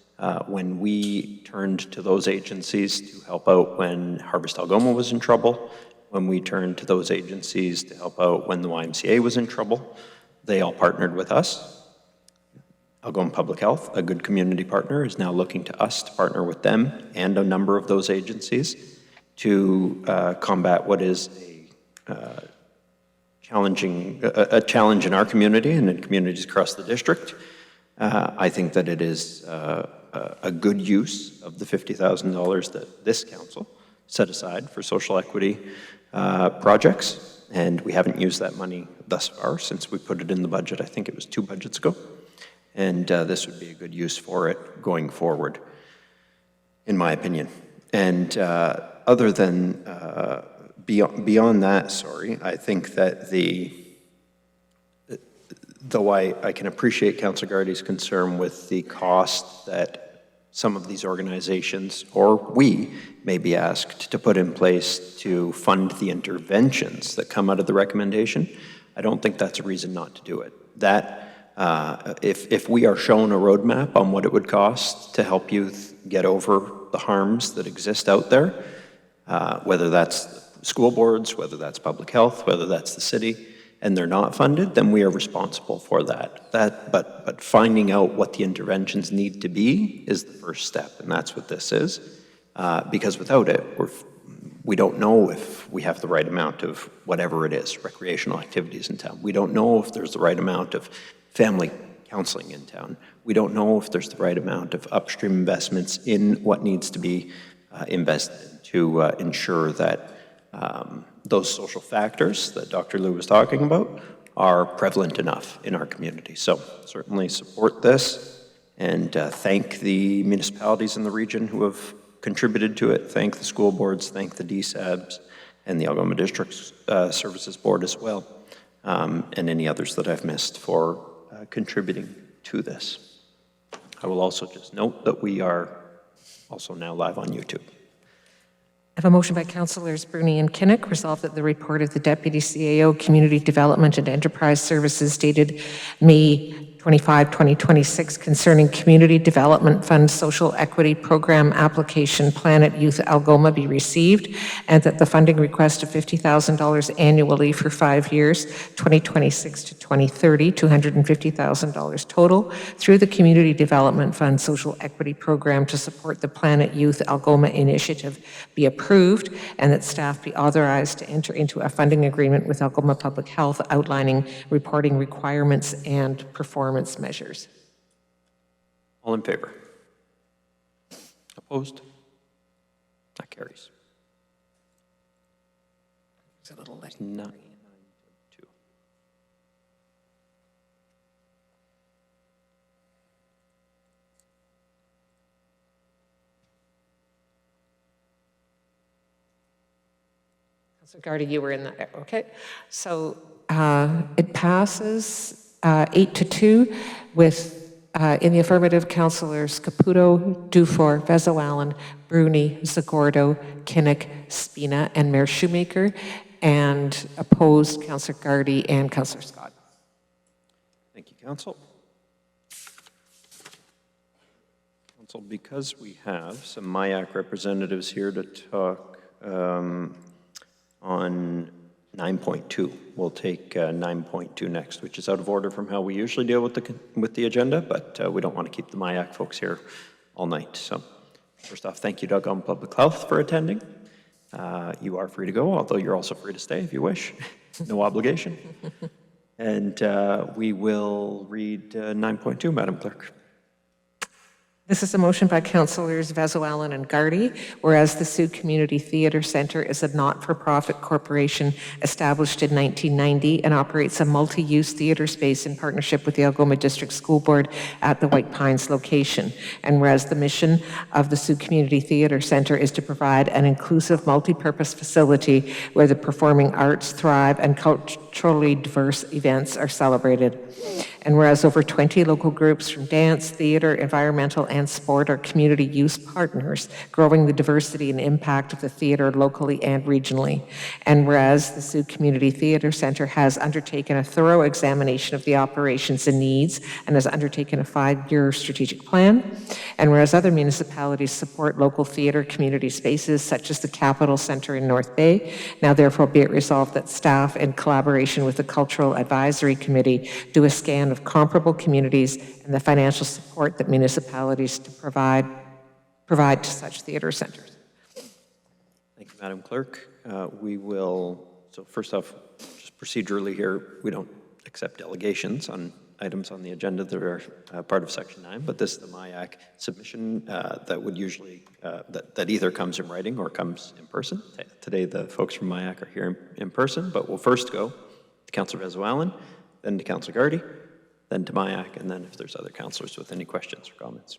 When we turned to those agencies to help out when Harvest Algoma was in trouble, when we turned to those agencies to help out when the YMCA was in trouble, they all partnered with us. Algoma Public Health, a good community partner, is now looking to us to partner with them and a number of those agencies to combat what is a challenge in our community and in communities across the district. I think that it is a good use of the $50,000 that this council set aside for social equity projects, and we haven't used that money thus far since we put it in the budget. I think it was 2 budgets ago, and this would be a good use for it going forward, in my opinion. And other than beyond that, sorry, I think that though I can appreciate Councillor Gardy's concern with the cost that some of these organizations, or we, may be asked to put in place to fund the interventions that come out of the recommendation, I don't think that's a reason not to do it. That, if we are shown a roadmap on what it would cost to help youth get over the harms that exist out there, whether that's school boards, whether that's public health, whether that's the city, and they're not funded, then we are responsible for that. But finding out what the interventions need to be is the first step, and that's what this is. Because without it, we don't know if we have the right amount of whatever it is, recreational activities in town. We don't know if there's the right amount of family counseling in town. We don't know if there's the right amount of upstream investments in what needs to be invested to ensure that those social factors that Dr. Liu was talking about are prevalent enough in our community. So certainly support this and thank the municipalities in the region who have contributed to it. Thank the school boards, thank the DSABs and the Algoma District Services Board as well, and any others that I've missed for contributing to this. I will also just note that we are also now live on YouTube. I have a motion by Councillors Bruni and Kinnock, resolved that the report of the Deputy CAO, Community Development and Enterprise Services dated May 25, 2026, concerning Community Development Fund Social Equity Program application Planet Youth Algoma be received, and that the funding request of $50,000 annually for 5 years, 2026 to 2030, $250,000 total, through the Community Development Fund Social Equity Program to support the Planet Youth Algoma initiative be approved, and that staff be authorized to enter into a funding agreement with Algoma Public Health outlining reporting requirements and performance measures. All in favor? Opposed? That carries. It's a little less. 9-2. Councillor Gardy, you were in that, okay. So it passes 8-2 with, in the affirmative, Councillors Caputo, Dufour, Vezo-Allen, Bruni, Zagordo, Kinnock, Spina, and Mayor Shoemaker, and opposed, Councillor Gardy and Councillor Scott. Thank you, Council. Council, because we have some MIAC representatives here to talk on 9.2. We'll take 9.2 next, which is out of order from how we usually deal with the agenda, but we don't want to keep the MIAC folks here all night. So first off, thank you to Algoma Public Health for attending. You are free to go, although you're also free to stay if you wish. No obligation. And we will read 9.2, Madam Clerk. This is a motion by Councillors Vezo-Allen and Gardy, whereas the Sioux Community Theatre Centre is a not-for-profit corporation established in 1990 and operates a multi-use theatre space in partnership with the Algoma District School Board at the White Pines location. And whereas the mission of the Sioux Community Theatre Centre is to provide an inclusive, multi-purpose facility where the performing arts thrive and culturally diverse events are celebrated. And whereas over 20 local groups from dance, theater, environmental, and sport are community use partners, growing the diversity and impact of the theater locally and regionally. And whereas the Sioux Community Theatre Centre has undertaken a thorough examination of the operations and needs and has undertaken a 5-year strategic plan. And whereas other municipalities support local theater community spaces such as the Capitol Centre in North Bay, now therefore be it resolved that staff in collaboration with the Cultural Advisory Committee do a scan of comparable communities and the financial support that municipalities to provide to such theater centers. Thank you, Madam Clerk. We will, so first off, just procedurally here, we don't accept delegations on items on the agenda that are part of Section 9, but this is the MIAC submission that would usually, that either comes in writing or comes in person. Today, the folks from MIAC are here in person, but we'll first go to Councillor Vezo-Allen, then to Councillor Gardy, then to MIAC, and then if there's other councillors with any questions or comments.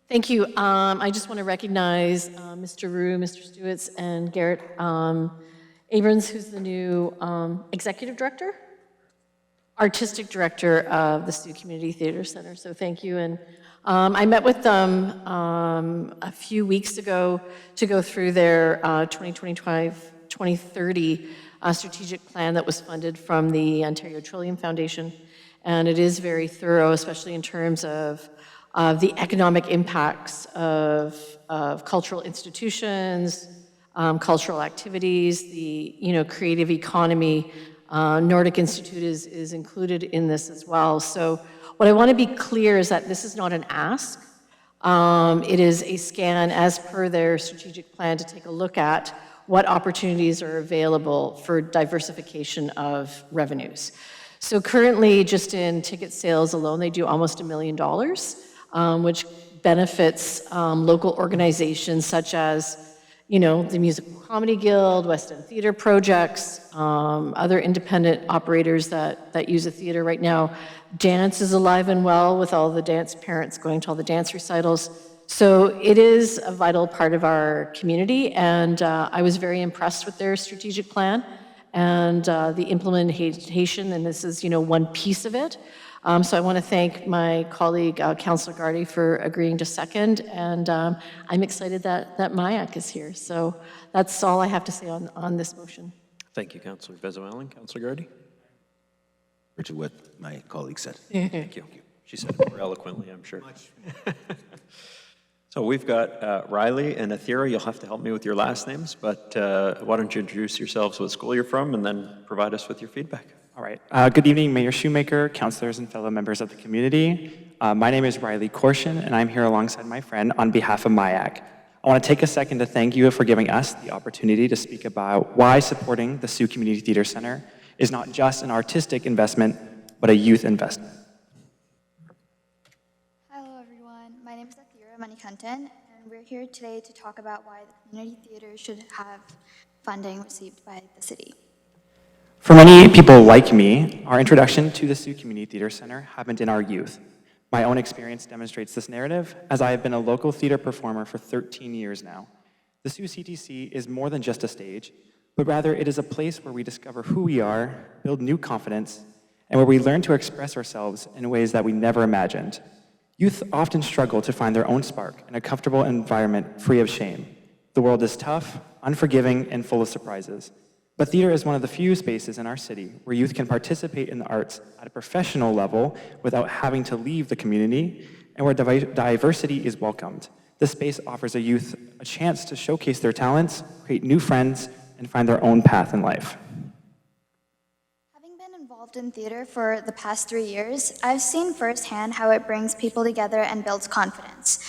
Thank you. I just want to recognize Mr. Rue, Mr. Stewitz, and Garrett Abrams, who's the new executive director, artistic director of the Sioux Community Theatre Center. So thank you. And I met with them a few weeks ago to go through their 2025-2030 strategic plan that was funded from the Ontario Trillium Foundation. And it is very thorough, especially in terms of the economic impacts of cultural institutions, cultural activities, the creative economy. Nordic Institute is included in this as well. So what I want to be clear is that this is not an ask. It is a scan as per their strategic plan to take a look at what opportunities are available for diversification of revenues. So currently, just in ticket sales alone, they do almost $1 million, which benefits local organizations such as, the Musical Comedy Guild, West End Theatre Projects, other independent operators that use a theater right now. Dance is alive and well with all the dance parents going to all the dance recitals. So it is a vital part of our community, and I was very impressed with their strategic plan and the implementation, and this is, one piece of it. So I want to thank my colleague, Councillor Gardy, for agreeing to second, and I'm excited that MIAC is here. So that's all I have to say on this motion. Thank you, Councillor Vezo-Allen. Councillor Gardy? Or to what my colleague said. Thank you. She said it more eloquently, I'm sure. So we've got Riley and Athira. You'll have to help me with your last names, but why don't you introduce yourselves, what school you're from, and then provide us with your feedback. All right. Good evening, Mayor Shoemaker, councillors, and fellow members of the community. My name is Riley Korshin, and I'm here alongside my friend on behalf of MIAC. I want to take a second to thank you for giving us the opportunity to speak about why supporting the Sioux Community Theatre Center is not just an artistic investment, but a youth investment. Hello, everyone. My name is Athira Manikantan, and we're here today to talk about why the community theater should have funding received by the city. For many people like me, our introduction to the Sioux Community Theatre Center happened in our youth. My own experience demonstrates this narrative, as I have been a local theater performer for 13 years now. The Sioux CTC is more than just a stage, but rather it is a place where we discover who we are, build new confidence, and where we learn to express ourselves in ways that we never imagined. Youth often struggle to find their own spark in a comfortable environment free of shame. The world is tough, unforgiving, and full of surprises. But theater is one of the few spaces in our city where youth can participate in the arts at a professional level without having to leave the community, and where diversity is welcomed. This space offers a youth a chance to showcase their talents, create new friends, and find their own path in life. Having been involved in theater for the past 3 years, I've seen firsthand how it brings people together and builds confidence.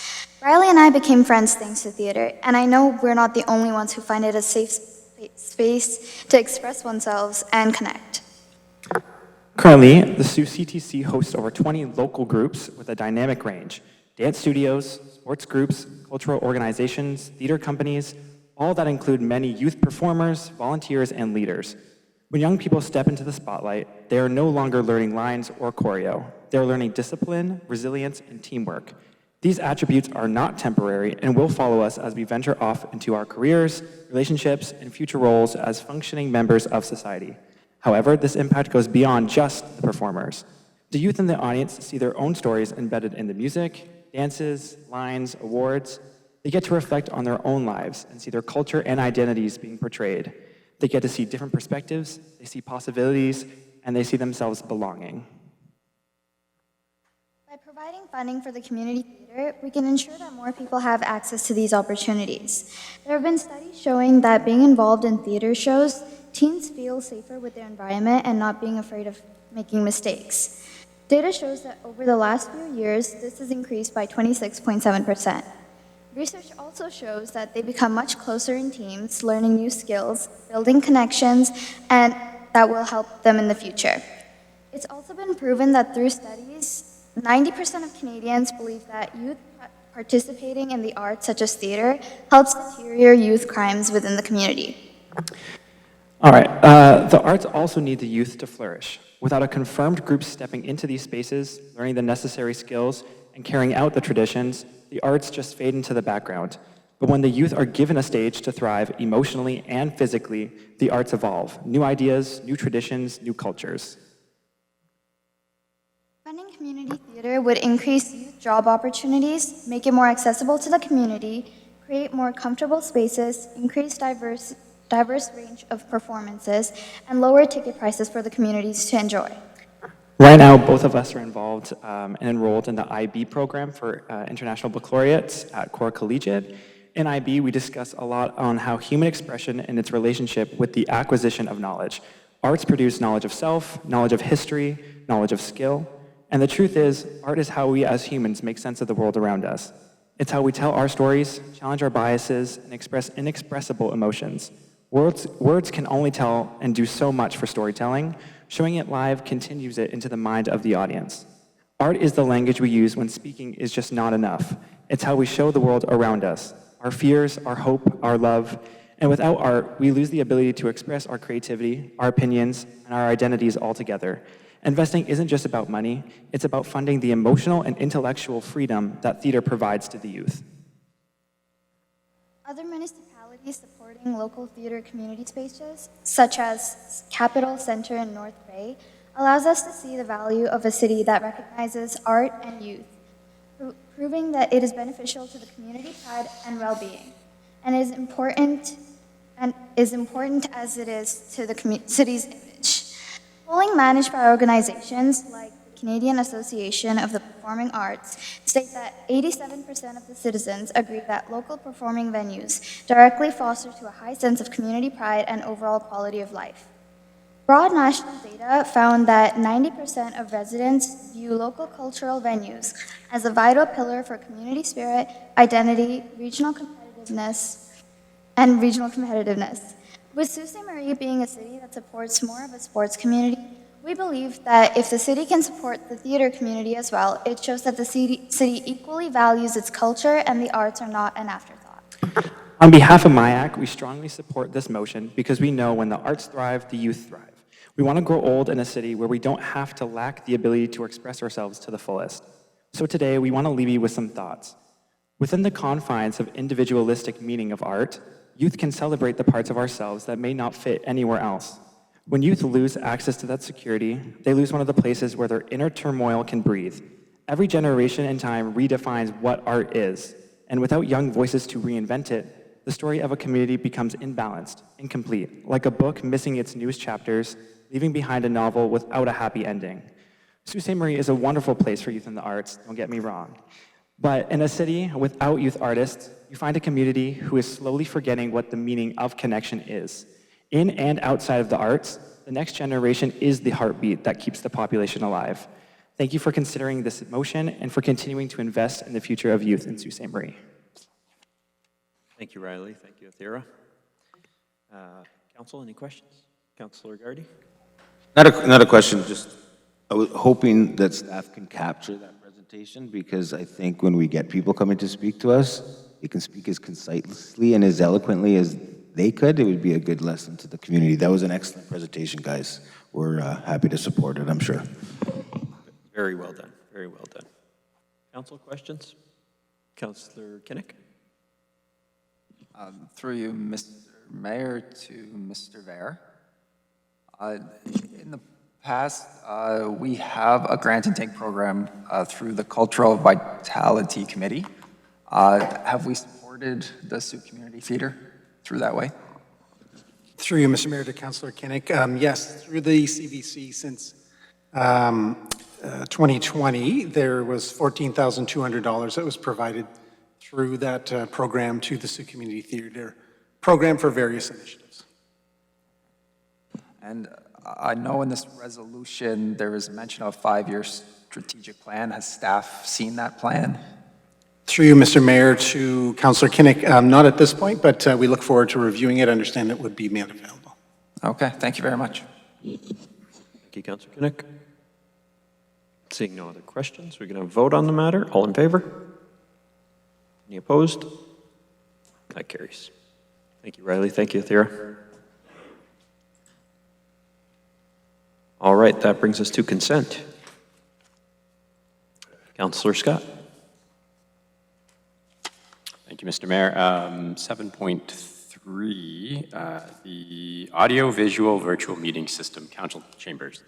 Riley and I became friends thanks to theater, and I know we're not the only ones who find it a safe space to express oneself and connect. Currently, the Sioux CTC hosts over 20 local groups with a dynamic range. Dance studios, sports groups, cultural organizations, theater companies, all that include many youth performers, volunteers, and leaders. When young people step into the spotlight, they are no longer learning lines or choreo. They're learning discipline, resilience, and teamwork. These attributes are not temporary and will follow us as we venture off into our careers, relationships, and future roles as functioning members of society. However, this impact goes beyond just the performers. The youth in the audience see their own stories embedded in the music, dances, lines, awards. They get to reflect on their own lives and see their culture and identities being portrayed. They get to see different perspectives, they see possibilities, and they see themselves belonging. By providing funding for the community theater, we can ensure that more people have access to these opportunities. There have been studies showing that being involved in theater shows, teens feel safer with their environment and not being afraid of making mistakes. Data shows that over the last few years, this has increased by 26.7%. Research also shows that they become much closer in teams, learning new skills, building connections, and that will help them in the future. It's also been proven that through studies, 90% of Canadians believe that youth participating in the arts, such as theater, helps deter youth crimes within the community. All right, the arts also need the youth to flourish. Without a confirmed group stepping into these spaces, learning the necessary skills, and carrying out the traditions, the arts just fade into the background. But when the youth are given a stage to thrive emotionally and physically, the arts evolve. New ideas, new traditions, new cultures. Funding community theater would increase youth job opportunities, make it more accessible to the community, create more comfortable spaces, increase diverse range of performances, and lower ticket prices for the communities to enjoy. Right now, both of us are involved and enrolled in the IB program for International Baccalaureates at Core Collegiate. In IB, we discuss a lot on how human expression and its relationship with the acquisition of knowledge. Arts produce knowledge of self, knowledge of history, knowledge of skill. And the truth is, art is how we as humans make sense of the world around us. It's how we tell our stories, challenge our biases, and express inexpressible emotions. Words can only tell and do so much for storytelling. Showing it live continues it into the mind of the audience. Art is the language we use when speaking is just not enough. It's how we show the world around us, our fears, our hope, our love. And without art, we lose the ability to express our creativity, our opinions, and our identities altogether. Investing isn't just about money, it's about funding the emotional and intellectual freedom that theater provides to the youth. Other municipalities supporting local theater community spaces, such as Capitol Center in North Bay, allows us to see the value of a city that recognizes art and youth, proving that it is beneficial to the community pride and well-being, and is important as it is to the city's image. Polling managed by organizations like the Canadian Association of the Performing Arts state that 87% of the citizens agree that local performing venues directly foster to a high sense of community pride and overall quality of life. Broad national data found that 90% of residents view local cultural venues as a vital pillar for community spirit, identity, regional competitiveness. With Sault Ste. Marie being a city that supports more of a sports community, we believe that if the city can support the theater community as well, it shows that the city equally values its culture and the arts are not an afterthought. On behalf of MIAC, we strongly support this motion because we know when the arts thrive, the youth thrive. We want to grow old in a city where we don't have to lack the ability to express ourselves to the fullest. So today, we want to leave you with some thoughts. Within the confines of individualistic meaning of art, youth can celebrate the parts of ourselves that may not fit anywhere else. When youth lose access to that security, they lose one of the places where their inner turmoil can breathe. Every generation in time redefines what art is, and without young voices to reinvent it, the story of a community becomes imbalanced, incomplete, like a book missing its newest chapters, leaving behind a novel without a happy ending. Sault Ste. Marie is a wonderful place for youth in the arts, don't get me wrong. But in a city without youth artists, you find a community who is slowly forgetting what the meaning of connection is. In and outside of the arts, the next generation is the heartbeat that keeps the population alive. Thank you for considering this motion and for continuing to invest in the future of youth in Sault Ste. Marie. Thank you, Riley. Thank you, Athira. Council, any questions? Councillor Gardy? Not a question, just I was hoping that staff can capture that presentation presentation because I think when we get people coming to speak to us, they can speak as concisely and as eloquently as they could. It would be a good lesson to the community. That was an excellent presentation, guys. We're happy to support it, I'm sure. Very well done, very well done. Council questions? Councillor Kinnick? Through you, Mr. Mayor, to Mr. Vare. In the past, we have a grant and take program through the Cultural Vitality Committee. Have we supported the Sioux Community Theatre through that way? Through you, Mr. Mayor, to Councillor Kinnick. Yes, through the CVC since 2020, there was $14,200 that was provided through that program to the Sioux Community Theatre program for various initiatives. And I know in this resolution, there is mention of a 5-year strategic plan. Has staff seen that plan? Through you, Mr. Mayor, to Councillor Kinnick, not at this point, but we look forward to reviewing it. Understand it would be made available. Okay, thank you very much. Thank you, Councillor Kinnick. Seeing no other questions, we're going to vote on the matter. All in favor? Any opposed? That carries. Thank you, Riley. Thank you, Thera. All right, that brings us to consent. Councillor Scott. Thank you, Mr. Mayor. 7.3, the audio-visual virtual meeting system, council chambers.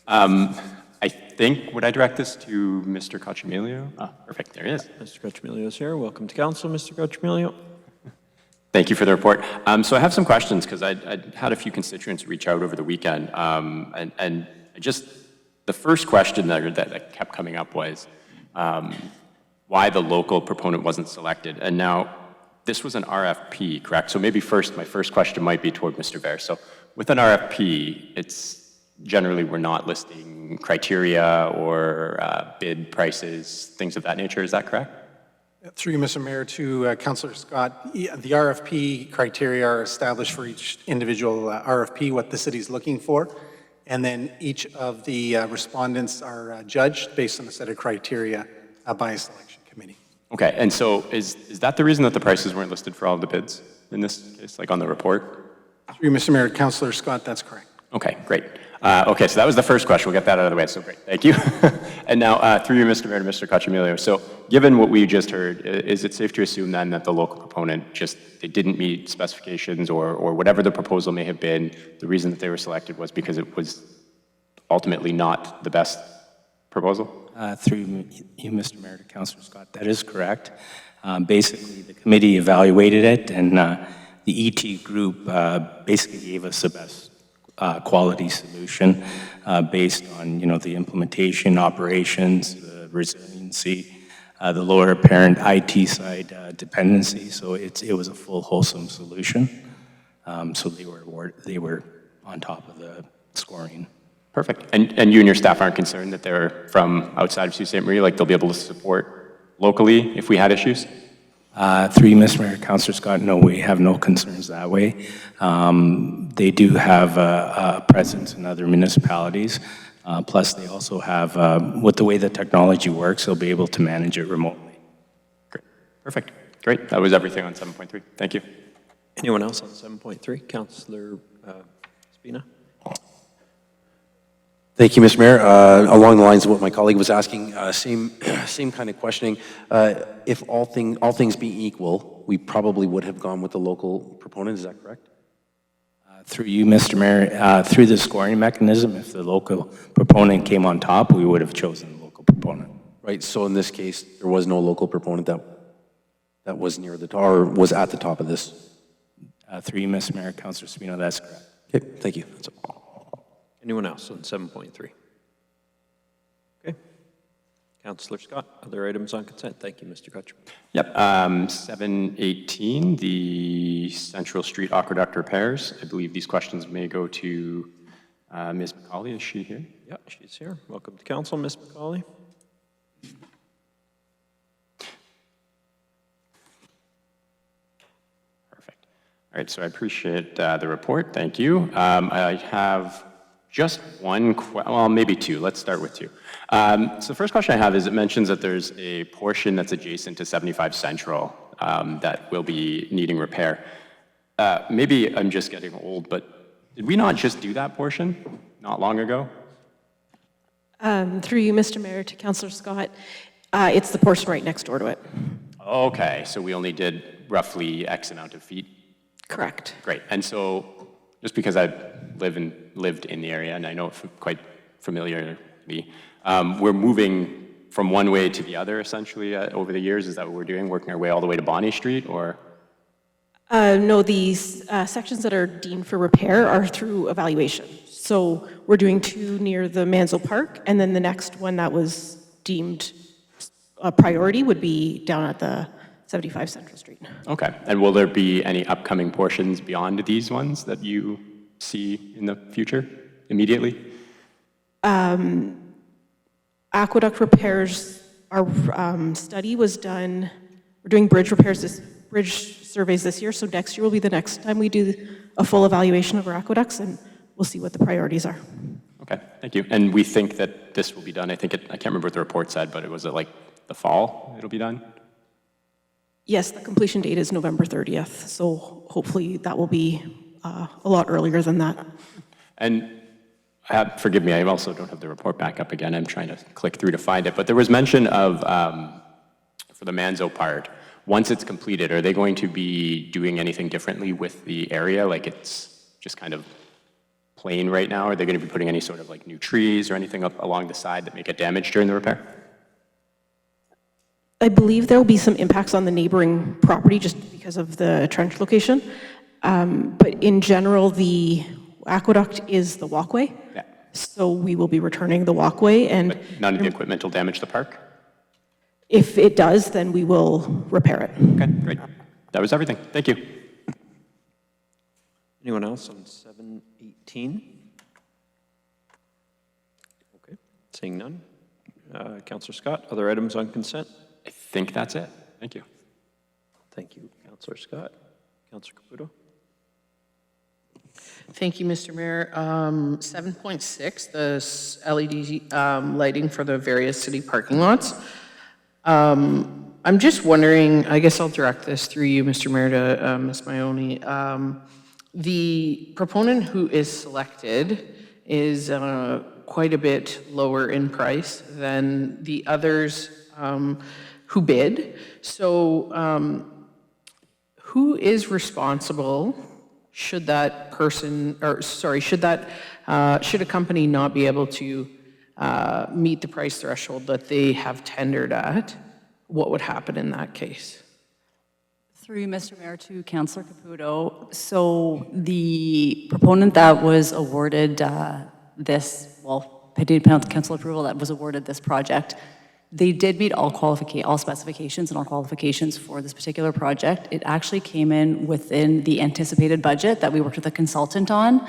I think, would I direct this to Mr. Cochamilio? Perfect, there he is. Mr. Cochamilio is here. Welcome to council, Mr. Cochamilio. Thank you for the report. So I have some questions because I had a few constituents reach out over the weekend. And just the first question that kept coming up was why the local proponent wasn't selected. And now this was an RFP, correct? So maybe my first question might be toward Mr. Vare. So with an RFP, it's generally we're not listing criteria or bid prices, things of that nature. Is that correct? Through you, Mr. Mayor, to Councillor Scott, the RFP criteria are established for each individual RFP, what the city's looking for, and then each of the respondents are judged based on a set of criteria by a selection committee. Okay, and so is that the reason that the prices weren't listed for all of the bids in this case, like on the report? Through you, Mr. Mayor, Councillor Scott, that's correct. Okay, great. Okay, so that was the first question. We'll get that out of the way. So great, thank you. And now, through you, Mr. Mayor, to Mr. Cochamilio. So given what we just heard, is it safe to assume then that the local proponent they didn't meet specifications or whatever the proposal may have been, the reason that they were selected was because it was ultimately not the best proposal? Through you, Mr. Mayor, to Councillor Scott, that is correct. Basically, the committee evaluated it, and the ET group basically gave us the best quality solution based on, the implementation, operations, the resiliency, the lower apparent IT side dependency. So it was a full, wholesome solution. So they were on top of the scoring. Perfect. And you and your staff aren't concerned that they're from outside of Sault Ste. Marie, like they'll be able to support locally if we had issues? Through you, Mr. Mayor, Councillor Scott, no, we have no concerns that way. They do have a presence in other municipalities. Plus, they also have, with the way the technology works, they'll be able to manage it remotely. Great. Perfect. Great. That was everything on 7.3. Thank you. Anyone else on 7.3? Councillor Spina? Thank you, Mr. Mayor. Along the lines of what my colleague was asking, same kind of questioning. If all things being equal, we probably would have gone with the local proponent. Is that correct? Through you, Mr. Mayor, through the scoring mechanism, if the local proponent came on top, we would have chosen the local proponent. Right. So in this case, there was no local proponent that was near the top or was at the top of this. Through you, Mr. Mayor, Councillor Spino, that's correct. Okay. Thank you. That's all. Anyone else on 7.3? Okay. Councillor Scott, other items on consent. Thank you, Mr. Kutcher. Yep. 7.18, the Central Street Aqueduct repairs. I believe these questions may go to Ms. McCauley. Is she here? Yeah, she's here. Welcome to council, Ms. McCauley. Perfect. All right, so I appreciate the report. Thank you. I have Just one, well, maybe two. Let's start with two. So the first question I have is it mentions that there's a portion that's adjacent to 75 Central that will be needing repair. Maybe I'm just getting old, but did we not just do that portion not long ago? Through you, Mr. Mayor, to Councillor Scott, it's the portion right next door to it. Okay, so we only did roughly X amount of feet? Correct. Great. And so just because I've lived in the area and I know it quite familiarly, we're moving from one way to the other essentially over the years. Is that what we're doing? Working our way all the way to Bonnie Street or? No, these sections that are deemed for repair are through evaluation. So we're doing two near the Mansell Park, and then the next one that was deemed a priority would be down at the 75 Central Street. Okay. And will there be any upcoming portions beyond these ones that you see in the future immediately? Aqueduct repairs, our study was done, we're doing bridge repairs, bridge surveys this year, so next year will be the next time we do a full evaluation of our aqueducts, and we'll see what the priorities are. Okay, thank you. And we think that this will be done, I can't remember what the report said, but it was like the fall it'll be done? Yes, the completion date is November 30th, so hopefully that will be a lot earlier than that. And forgive me, I also don't have the report back up again. I'm trying to click through to find it. But there was mention of, for the Manzo part, once it's completed, are they going to be doing anything differently with the area? Like it's just kind of plain right now? Are they going to be putting any sort of like new trees or anything up along the side that may get damaged during the repair? I believe there will be some impacts on the neighboring property just because of the trench location. But in general, the aqueduct is the walkway. Yeah. So we will be returning the walkway, and But none of the equipment will damage the park? if it does, then we will repair it. Okay, great. That was everything. Thank you. Anyone else on 718? Okay, seeing none. Councillor Scott, other items on consent? I think that's it. Thank you. Thank you, Councillor Scott. Councillor Caputo? Thank you, Mr. Mayor. 7.6, the LED lighting for the various city parking lots. I'm just wondering, I guess I'll direct this through you, Mr. Mayor, to Ms. Maioni. The proponent who is selected is quite a bit lower in price than the others who bid. So who is responsible should that person, or sorry, should a company not be able to meet the price threshold that they have tendered at? What would happen in that case? Through you, Mr. Mayor, to Councillor Caputo. So the proponent that was awarded pending council approval, that was awarded this project, they did meet all specifications and all qualifications for this particular project. It actually came in within the anticipated budget that we worked with a consultant on.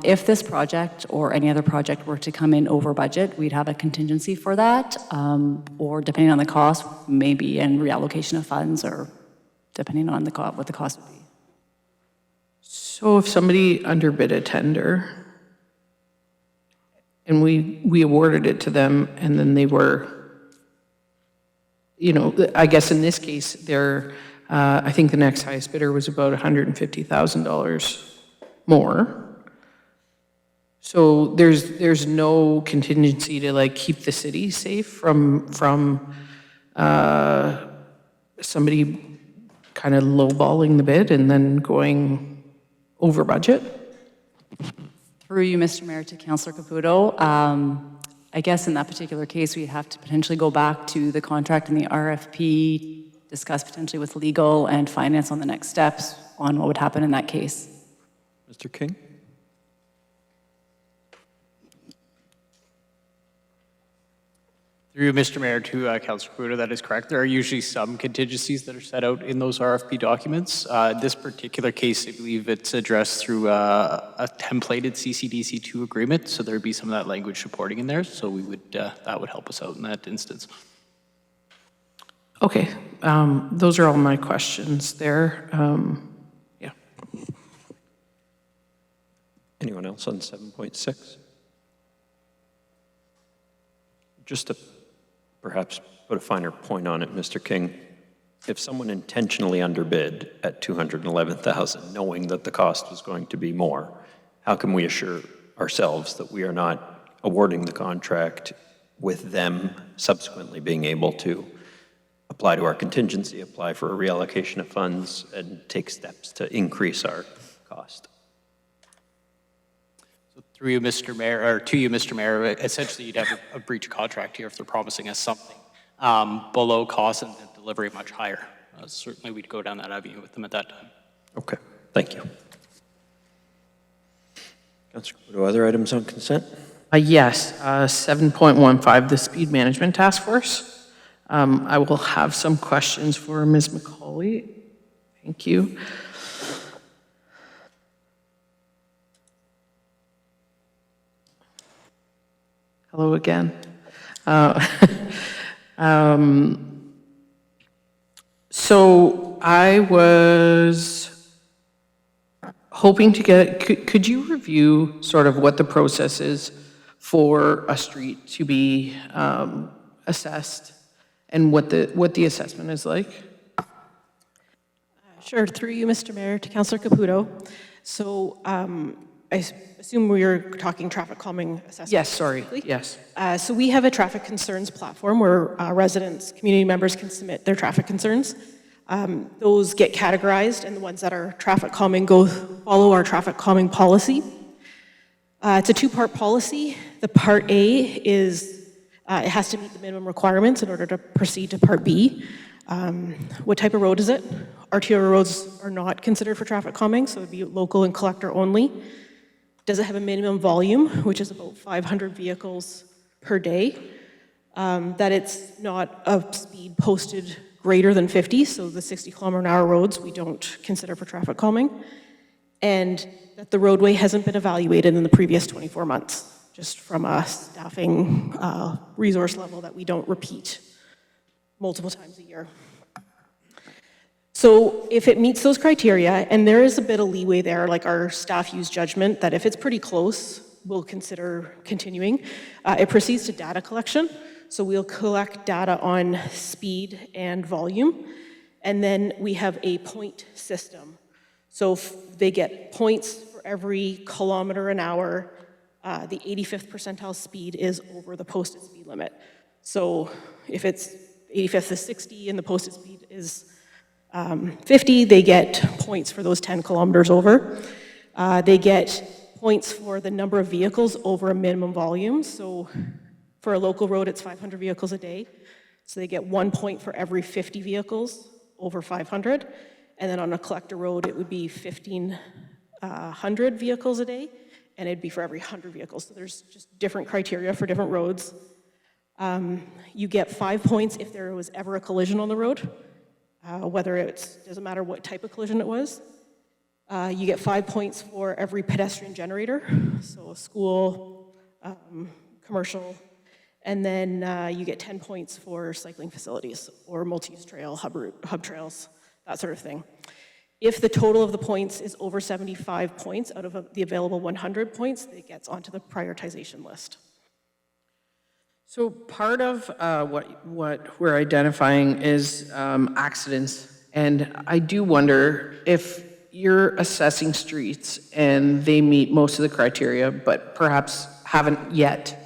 If this project or any other project were to come in over budget, we'd have a contingency for that, or depending on the cost, maybe in reallocation of funds, or depending on what the cost would be. So if somebody underbid a tender and we awarded it to them, and then they were, I guess in this case, I think the next highest bidder was about $150,000 more. So there's no contingency to keep the city safe from somebody kind of lowballing the bid and then going over budget? Through you, Mr. Mayor, to Councillor Caputo. I guess in that particular case, we have to potentially go back to the contract and the RFP, discuss potentially with legal and finance on the next steps on what would happen in that case. Mr. King? Through Mr. Mayor to Councillor Caputo, that is correct. There are usually some contingencies that are set out in those RFP documents. This particular case, I believe it's addressed through a templated CCDC2 agreement, so there would be some of that language supporting in there, so we would that would help us out in that instance. Okay, those are all my questions there. Yeah. Anyone else on 7.6? Just to perhaps put a finer point on it, Mr. King, if someone intentionally underbid at $211,000, knowing that the cost was going to be more, how can we assure ourselves that we are not awarding the contract with them subsequently being able to apply to our contingency, apply for a reallocation of funds, and take steps to increase our cost? Through you, Mr. Mayor, or to you, Mr. Mayor, essentially you'd have a breach of contract here if they're promising us something below cost and the delivery much higher. Certainly we'd go down that avenue with them at that time. Okay, thank you. Councilor Caputo, other items on consent? Yes, 7.15, the Speed Management Task Force. I will have some questions for Ms. McCauley. Thank you. Hello again. So I was hoping to could you review sort of what the process is for a street to be assessed and what the assessment is like? Sure, through you, Mr. Mayor, to Councillor Caputo. So I assume we are talking traffic calming assessment. Yes, sorry, yes. So we have a traffic concerns platform where residents, community members can submit their traffic concerns. Those get categorized, and the ones that are traffic calming follow our traffic calming policy. It's a two-part policy. The Part A is it has to meet the minimum requirements in order to proceed to Part B. What type of road is it? RTO roads are not considered for traffic calming, so it would be local and collector only. Does it have a minimum volume, which is about 500 vehicles per day? That it's not a speed posted greater than 50, so the 60-kilometer-an-hour roads we don't consider for traffic calming. And that the roadway hasn't been evaluated in the previous 24 months, just from a staffing resource level that we don't repeat multiple times a year. So if it meets those criteria, and there is a bit of leeway there, like our staff use judgment, that if it's pretty close, we'll consider continuing. It proceeds to data collection. So we'll collect data on speed and volume, and then we have a point system. So they get points for every kilometer an hour. The 85th percentile speed is over the posted speed limit. So if it's 85th is 60 and the posted speed is 50, they get points for those 10 kilometers over. They get points for the number of vehicles over a minimum volume. So for a local road, it's 500 vehicles a day. So they get 1 point for every 50 vehicles over 500. And then on a collector road, it would be 1,500 vehicles a day, and it'd be for every 100 vehicles. So there's just different criteria for different roads. You get 5 points if there was ever a collision on the road, whether doesn't matter what type of collision it was. You get 5 points for every pedestrian generator, so a school, commercial, and then you get 10 points for cycling facilities or multi-use trail, hub trails, that sort of thing. If the total of the points is over 75 points out of the available 100 points, it gets onto the prioritization list. So part of what we're identifying is accidents, and I do wonder if you're assessing streets and they meet most of the criteria, but perhaps haven't yet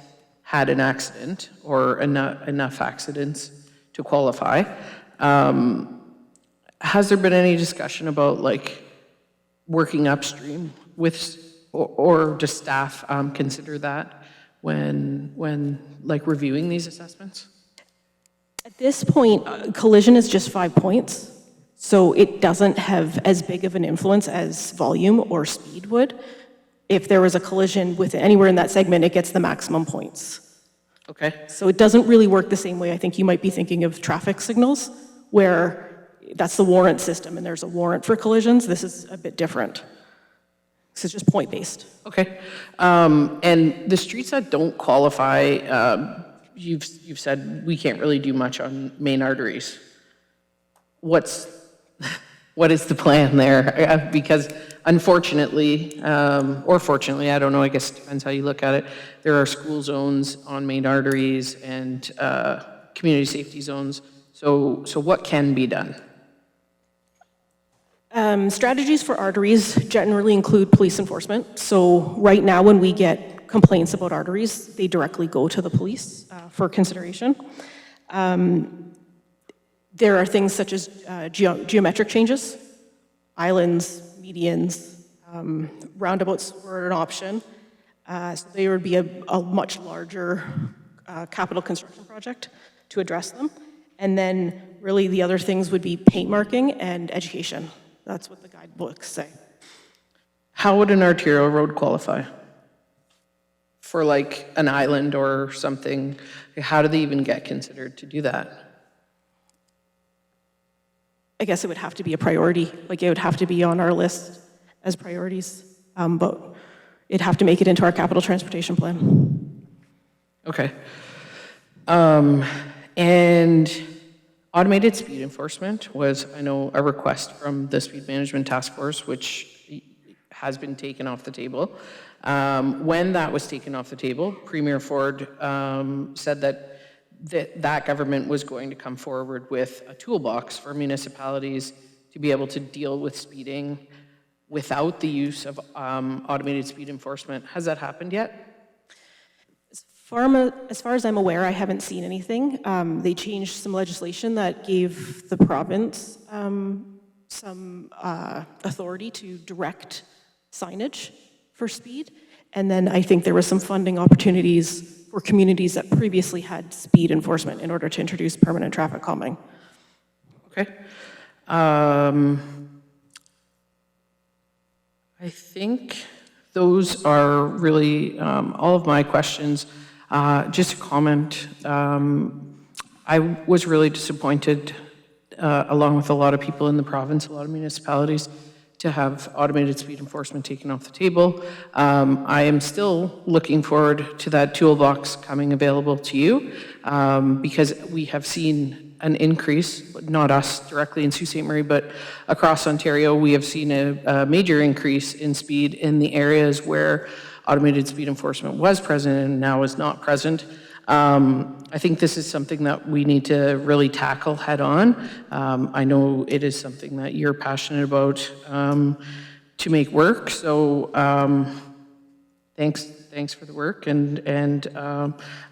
had an accident or enough accidents to qualify. Has there been any discussion about like working upstream with, or does staff consider that when like reviewing these assessments? At this point, collision is just 5 points, so it doesn't have as big of an influence as volume or speed would. If there was a collision with anywhere in that segment, it gets the maximum points. Okay. So it doesn't really work the same way I think you might be thinking of traffic signals, where that's the warrant system and there's a warrant for collisions. This is a bit different. This is just point-based. Okay. And the streets that don't qualify, you've said we can't really do much on main arteries. What is the plan there? Because Unfortunately, or fortunately, I don't know, I guess it depends how you look at it, there are school zones on main arteries and community safety zones. So what can be done? Strategies for arteries generally include police enforcement. So right now, when we get complaints about arteries, they directly go to the police for consideration. There are things such as geometric changes, islands, medians, roundabouts were an option. So there would be a much larger capital construction project to address them. And then really the other things would be paint marking and education. That's what the guidebooks say. How would an arterial road qualify? For like an island or something, how do they even get considered to do that? I guess it would have to be a priority. Like it would have to be on our list as priorities, but it'd have to make it into our capital transportation plan. Okay. And automated speed enforcement was, I know, a request from the Speed Management Task Force, which has been taken off the table. When that was taken off the table, Premier Ford said that government was going to come forward with a toolbox for municipalities to be able to deal with speeding without the use of automated speed enforcement. Has that happened yet? As far as I'm aware, I haven't seen anything. They changed some legislation that gave the province some authority to direct signage for speed. And then I think there was some funding opportunities for communities that previously had speed enforcement in order to introduce permanent traffic calming. Okay. I think those are really all of my questions. Just a comment. I was really disappointed, along with a lot of people in the province, a lot of municipalities, to have automated speed enforcement taken off the table. I am still looking forward to that toolbox coming available to you, because we have seen an increase, not us directly in Sault Ste. Marie, but across Ontario, we have seen a major increase in speed in the areas where automated speed enforcement was present and now is not present. I think this is something that we need to really tackle head on. I know it is something that you're passionate about to make work. So thanks for the work, and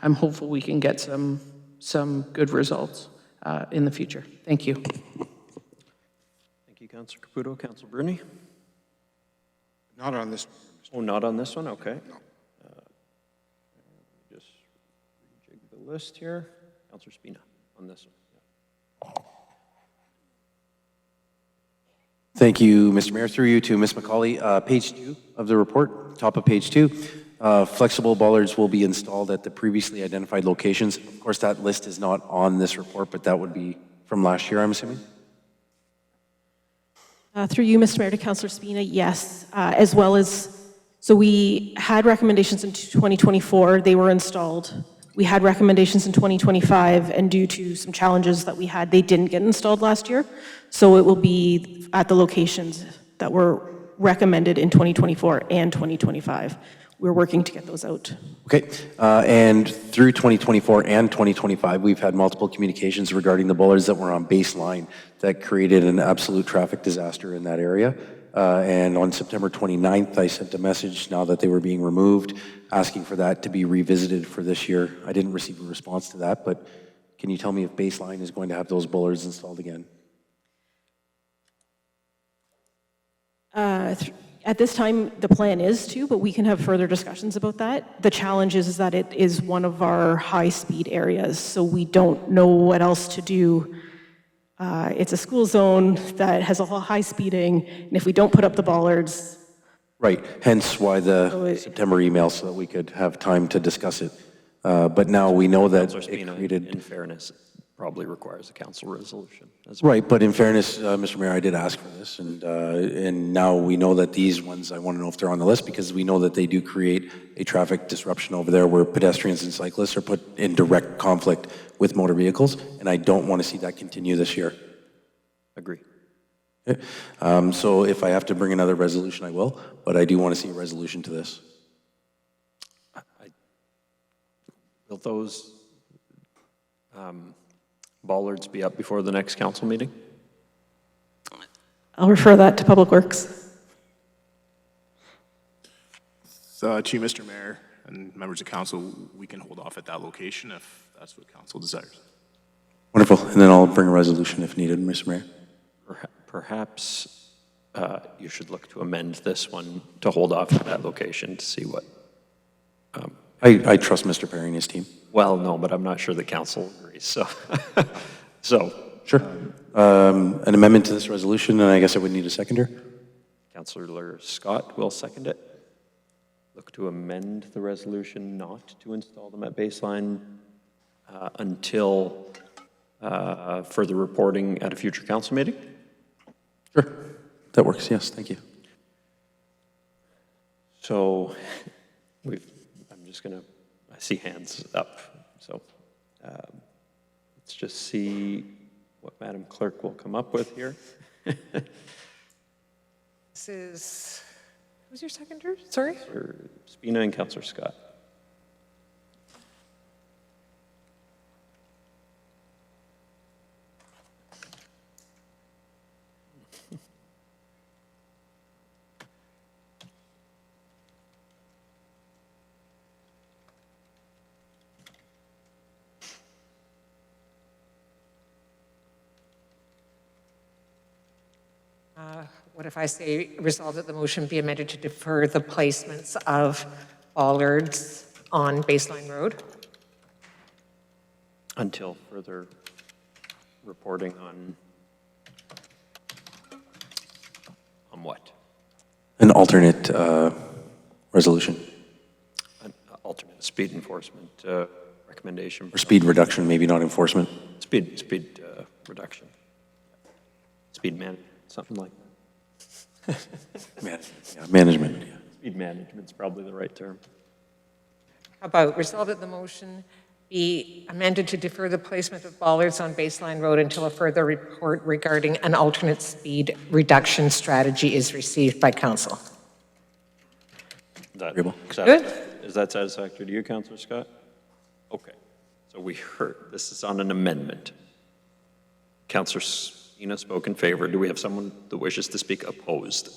I'm hopeful we can get some good results in the future. Thank you. Thank you, Councillor Caputo. Councillor Bruni? Not on this. Oh, not on this one? Okay. No. Just rejig the list here. Councillor Spina on this one. Yeah. Thank you, Mr. Mayor. Through you to Ms. McCauley. Page 2 of the report, top of page 2. Flexible bollards will be installed at the previously identified locations. Of course, that list is not on this report, but that would be from last year, I'm assuming? Through you, Mr. Mayor, to Councillor Spina, yes, as well as, so we had recommendations in 2024, they were installed. We had recommendations in 2025, and due to some challenges that we had, they didn't get installed last year. So it will be at the locations that were recommended in 2024 and 2025. We're working to get those out. Okay, and through 2024 and 2025, we've had multiple communications regarding the bollards that were on baseline that created an absolute traffic disaster in that area. And on September 29th, I sent a message now that they were being removed, asking for that to be revisited for this year. I didn't receive a response to that, but can you tell me if baseline is going to have those bollards installed again? At this time, the plan is to, but we can have further discussions about that. The challenge is that it is one of our high-speed areas, so we don't know what else to do. It's a school zone that has a lot of high speeding, and if we don't put up the bollards... Right, hence why the September email, so that we could have time to discuss it. But now we know that it created... In fairness, it probably requires a council resolution as well. Right, but in fairness, Mr. Mayor, I did ask for this, and now we know that these ones, I want to know if they're on the list, because we know that they do create a traffic disruption over there where pedestrians and cyclists are put in direct conflict with motor vehicles, and I don't want to see that continue this year. Agree. Okay. So if I have to bring another resolution, I will, but I do want to see a resolution to this. Will those bollards be up before the next council meeting? I'll refer that to Public Works. To you, Mr. Mayor, and members of council, we can hold off at that location if that's what council desires. Wonderful. And then I'll bring a resolution if needed, Mr. Mayor. Perhaps you should look to amend this one to hold off at that location to see what. I trust Mr. Perry and his team. Well, no, but I'm not sure the council agrees, so. Sure. An amendment to this resolution, and I guess I would need a seconder. Councillor Scott will second it. Look to amend the resolution not to install them at baseline until further reporting at a future council meeting. Sure. That works, yes, thank you. So I'm just going to, I see hands up, so let's just see what Madam Clerk will come up with here. This is, who's your seconder? Sorry? Councillor Spina and Councillor Scott. What if I say, resolve that the motion be amended to defer the placements of bollards on Baseline Road? Until further reporting on what? An alternate resolution. An alternate speed enforcement recommendation. Or speed reduction, maybe not enforcement. Speed reduction. Speed management, something like that. Management. Yeah. Speed management's probably the right term. How about resolve that the motion be amended to defer the placement of bollards on Baseline Road until a further report regarding an alternate speed reduction strategy is received by council? Good. Is that satisfactory to you, Councillor Scott? Okay. So we heard this is on an amendment. Councillor Spina spoke in favor. Do we have someone that wishes to speak opposed?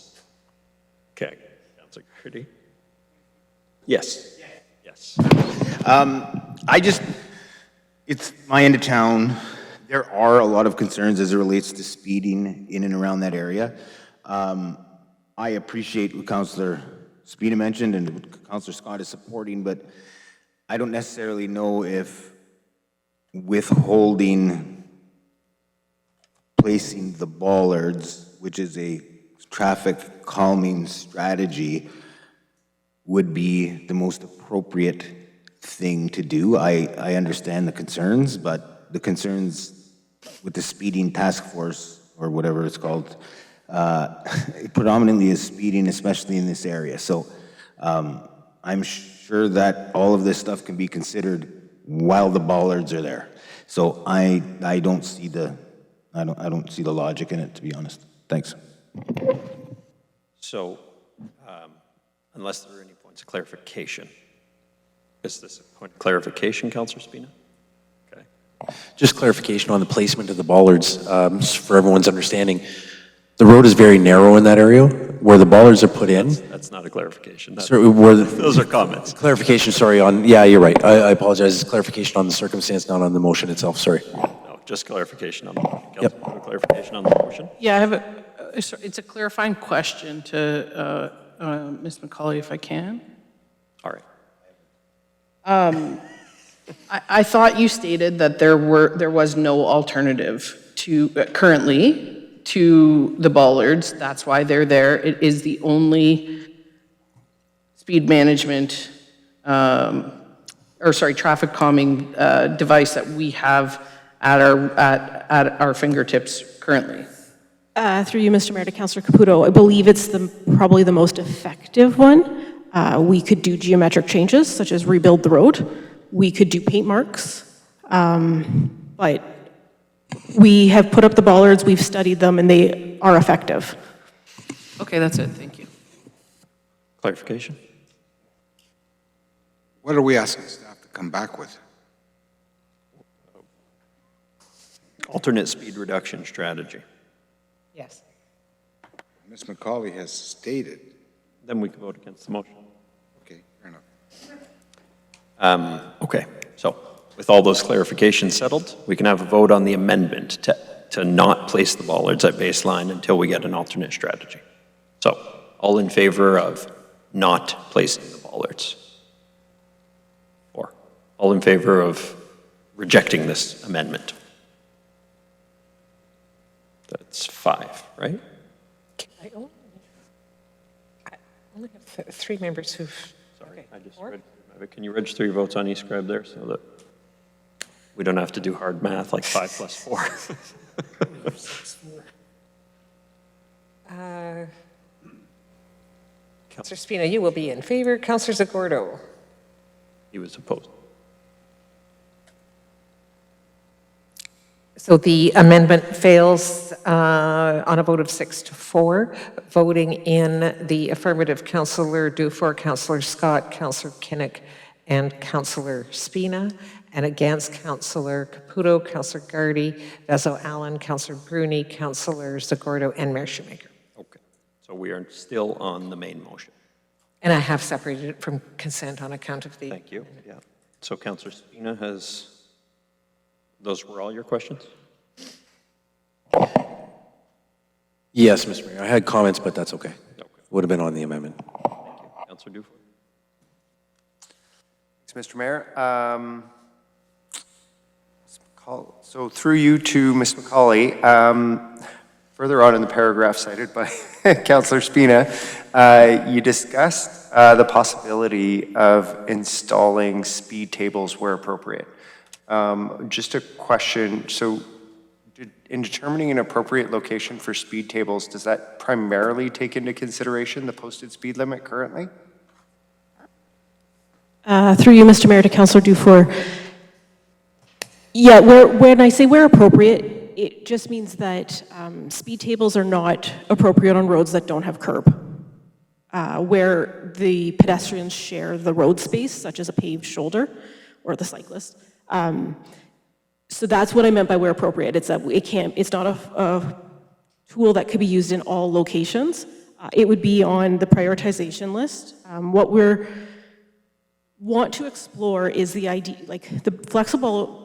Okay. Councillor Curdy? Yes. Yes. It's my end of town. There are a lot of concerns as it relates to speeding in and around that area. I appreciate what Councillor Spina mentioned and what Councillor Scott is supporting, but I don't necessarily know if withholding placing the bollards, which is a traffic calming strategy, would be the most appropriate thing to do. I understand the concerns, but the concerns with the speeding task force, or whatever it's called, predominantly is speeding, especially in this area. So I'm sure that all of this stuff can be considered while the bollards are there. So I don't see the logic in it, to be honest. Thanks. So unless there are any points of clarification, is this a point of clarification, Councillor Spina? Okay. Just clarification on the placement of the bollards, for everyone's understanding. The road is very narrow in that area. Where the bollards are put in. That's not a clarification. Those are comments. Clarification, sorry, yeah, you're right. I apologize. It's clarification on the circumstance, not on the motion itself, sorry. No, just clarification on the motion. Councillor, clarification on the motion? Yeah, I have it's a clarifying question to Ms. McCauley, if I can. All right. I thought you stated that there was no alternative to currently to the bollards. That's why they're there. It is the only speed management, traffic calming device that we have at our fingertips currently. Through you, Mr. Mayor, to Councillor Caputo, I believe it's probably the most effective one. We could do geometric changes, such as rebuild the road. We could do paint marks, but We have put up the bollards, we've studied them, and they are effective. Okay, that's it, thank you. Clarification? What are we asking staff to come back with? Alternate speed reduction strategy. Yes. Ms. McCauley has stated. Then we can vote against the motion. Okay, fair enough. Okay, so with all those clarifications settled, we can have a vote on the amendment to not place the bollards at baseline until we get an alternate strategy. So, all in favor of not placing the bollards? Or all in favor of rejecting this amendment? That's 5, right? I only have 3 members who've. Sorry, I just read. Can you register your votes on eScribe there so that we don't have to do hard math like 5 plus 4? Councillor Spina, you will be in favor. Councillor Zagordo? He was opposed. So the amendment fails on a vote of 6 to 4. Voting in the affirmative, Councillor Dufour, Councillor Scott, Councillor Kinnick, and Councillor Spina. And against, Councillor Caputo, Councillor Gardy, Vezo Allen, Councillor Bruni, Councillor Zagordo, and Mayor Shoemaker. Okay, so we are still on the main motion. And I have separated it from consent on account of the. Thank you. Yeah. So Councillor Spina has, those were all your questions? Yes, Mr. Mayor, I had comments, but that's okay. Would have been on the amendment. Councillor Dufour. Thanks, Mr. Mayor. So through you to Ms. McCauley, further on in the paragraph cited by Councillor Spina, you discussed the possibility of installing speed tables where appropriate. Just a question, so in determining an appropriate location for speed tables, does that primarily take into consideration the posted speed limit currently? Through you, Mr. Mayor, to Councillor Dufour. Yeah, when I say where appropriate, it just means that speed tables are not appropriate on roads that don't have curb, where the pedestrians share the road space, such as a paved shoulder, or the cyclist. So that's what I meant by where appropriate. It's that it's not a tool that could be used in all locations. It would be on the prioritization list. What we're want to explore is the idea, like the flexible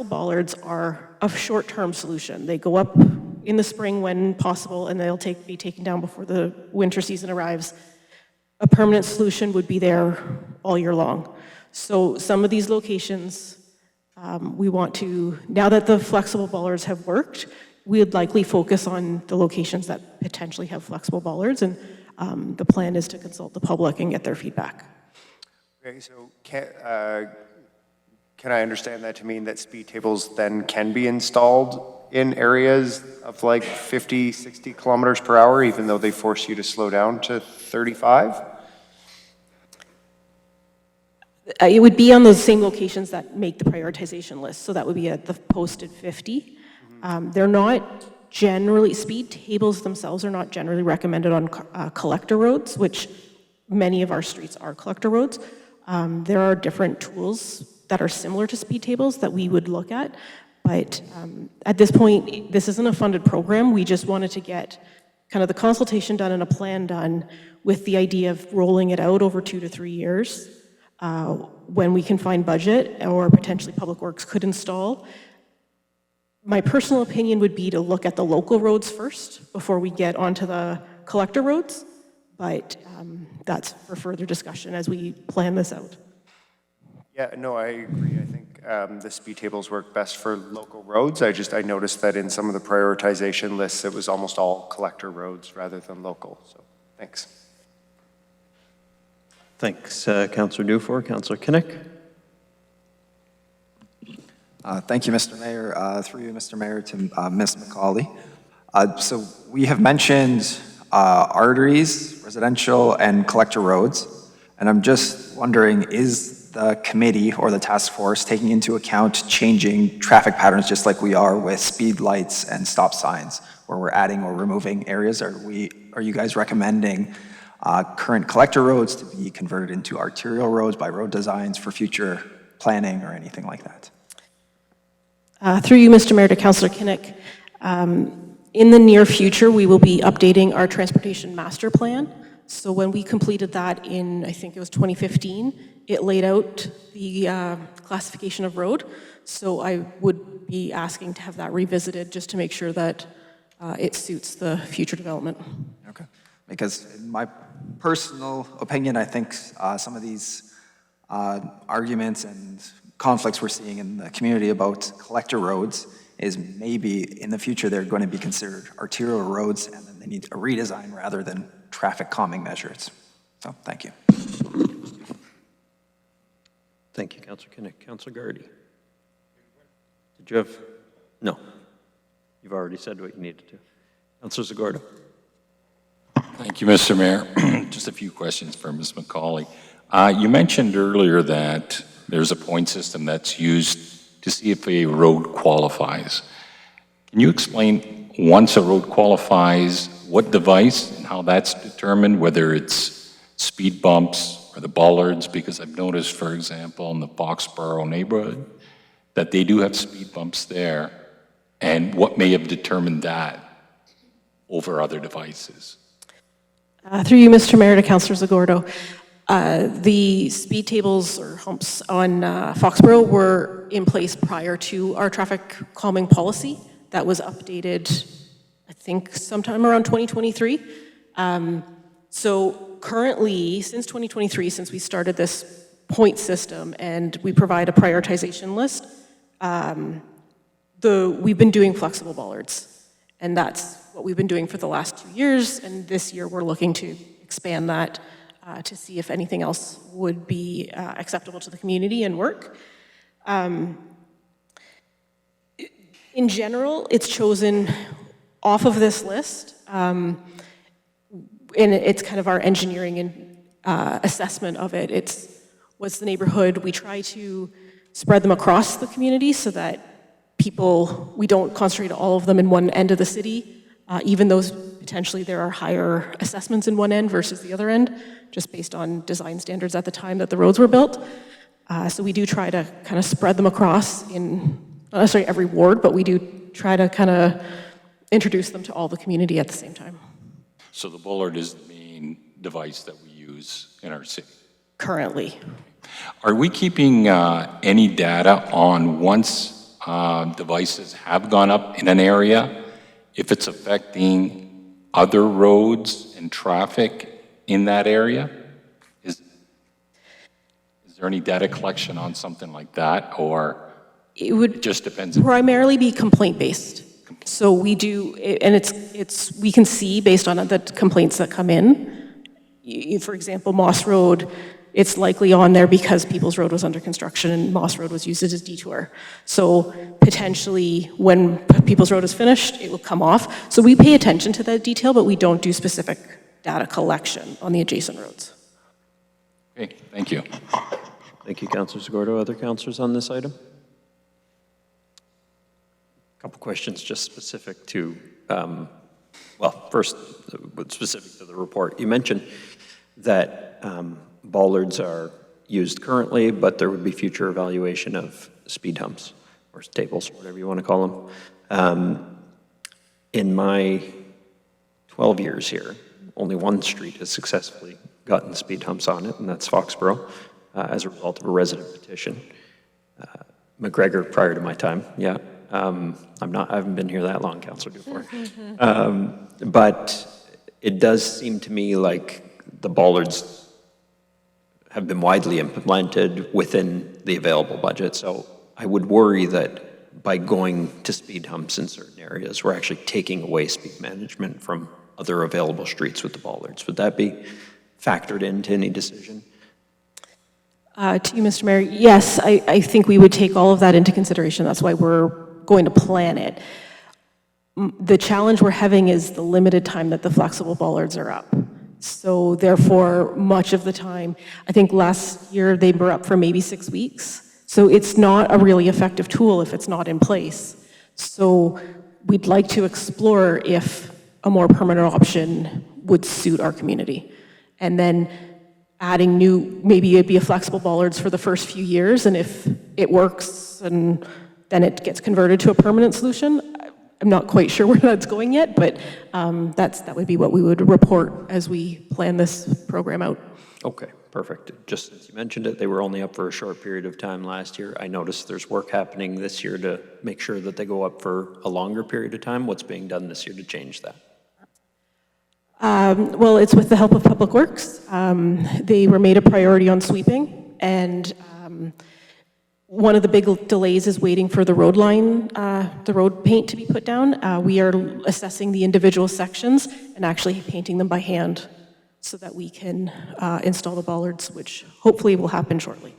bollards are a short-term solution. They go up in the spring when possible, and they'll be taken down before the winter season arrives. A permanent solution would be there all year long. So some of these locations, we want to, now that the flexible bollards have worked, we would likely focus on the locations that potentially have flexible bollards, and the plan is to consult the public and get their feedback. Okay, so can I understand that to mean that speed tables then can be installed in areas of like 50, 60 kilometers per hour, even though they force you to slow down to 35? It would be on those same locations that make the prioritization list, so that would be at the posted 50. They're not generally, speed tables themselves are not generally recommended on collector roads, which many of our streets are collector roads. There are different tools that are similar to speed tables that we would look at, but at this point, this isn't a funded program. We just wanted to get kind of the consultation done and a plan done with the idea of rolling it out over 2 to 3 years when we can find budget or potentially Public Works could install. My personal opinion would be to look at the local roads first before we get onto the collector roads, but that's for further discussion as we plan this out. Yeah, no, I agree. I think the speed tables work best for local roads. I noticed that in some of the prioritization lists, it was almost all collector roads rather than local, so thanks. Thanks, Councillor Dufour. Councillor Kinnick. Thank you, Mr. Mayor. Through you, Mr. Mayor, to Ms. McCauley. So we have mentioned arteries, residential, and collector roads. And I'm just wondering, is the committee or the task force taking into account changing traffic patterns just like we are with speed lights and stop signs, where we're adding or removing areas? Are you guys recommending current collector roads to be converted into arterial roads by road designs for future planning or anything like that? Through you, Mr. Mayor, to Councillor Kinnick, in the near future, we will be updating our transportation master plan. So when we completed that in, I think it was 2015, it laid out the classification of road. So I would be asking to have that revisited just to make sure that it suits the future development. Okay. Because in my personal opinion, I think some of these arguments and conflicts we're seeing in the community about collector roads is maybe in the future they're going to be considered arterial roads and then they need a redesign rather than traffic calming measures. So thank you. Thank you, Councillor Kinnick. Councillor Gardy. Did you have? No. You've already said what you needed to. Councillor Zagordo. Thank you, Mr. Mayor. Just a few questions for Ms. McCauley. You mentioned earlier that there's a point system that's used to see if a road qualifies. Can you explain, once a road qualifies, what device and how that's determined, whether it's speed bumps or the bollards? Because I've noticed, for example, in the Foxborough neighborhood, that they do have speed bumps there, and what may have determined that over other devices? Through you, Mr. Mayor, to Councillor Zagordo. The speed tables or humps on Foxborough were in place prior to our traffic calming policy. That was updated, I think, sometime around 2023. So currently, since 2023, since we started this point system and we provide a prioritization list, we've been doing flexible bollards. And that's what we've been doing for the last 2 years. And this year, we're looking to expand that to see if anything else would be acceptable to the community and work. In general, it's chosen off of this list, and it's kind of our engineering and assessment of it. It's what's the neighborhood. We try to spread them across the community so that we don't concentrate all of them in one end of the city, even though potentially there are higher assessments in one end versus the other end, just based on design standards at the time that the roads were built. So we do try to kind of spread them across in, not necessarily every ward, but we do try to kind of introduce them to all the community at the same time. So the bollard is the main device that we use in our city? Currently. Are we keeping any data on once devices have gone up in an area, if it's affecting other roads and traffic in that area? Is there any data collection on something like that, or it would just depends? Primarily be complaint-based. So we do, and we can see based on the complaints that come in. For example, Moss Road, it's likely on there because People's Road was under construction and Moss Road was used as a detour. So potentially when People's Road is finished, it will come off. So we pay attention to that detail, but we don't do specific data collection on the adjacent roads. Okay, thank you. Thank you, Councillor Zagordo. Other councillors on this item? A couple questions just specific to, first, specific to the report. You mentioned that bollards are used currently, but there would be future evaluation of speed humps or tables, whatever you want to call them. In my 12 years here, only one street has successfully gotten speed humps on it, and that's Foxborough, as a result of a resident petition. McGregor, prior to my time, yeah. I haven't been here that long, Councillor Dufour. But it does seem to me like the bollards have been widely implemented within the available budget. So I would worry that by going to speed humps in certain areas, we're actually taking away speed management from other available streets with the bollards. Would that be factored into any decision? To you, Mr. Mayor, yes, I think we would take all of that into consideration. That's why we're going to plan it. The challenge we're having is the limited time that the flexible bollards are up. So therefore, much of the time, I think last year they were up for maybe 6 weeks. So it's not a really effective tool if it's not in place. So we'd like to explore if a more permanent option would suit our community. And then adding new, maybe it'd be a flexible bollards for the first few years, and if it works, and then it gets converted to a permanent solution. I'm not quite sure where that's going yet, but that would be what we would report as we plan this program out. Okay, perfect. Just since you mentioned it, they were only up for a short period of time last year. I noticed there's work happening this year to make sure that they go up for a longer period of time. What's being done this year to change that? Well, it's with the help of Public Works. They were made a priority on sweeping, and one of the big delays is waiting for the road line, the road paint to be put down. We are assessing the individual sections and actually painting them by hand so that we can install the bollards, which hopefully will happen shortly.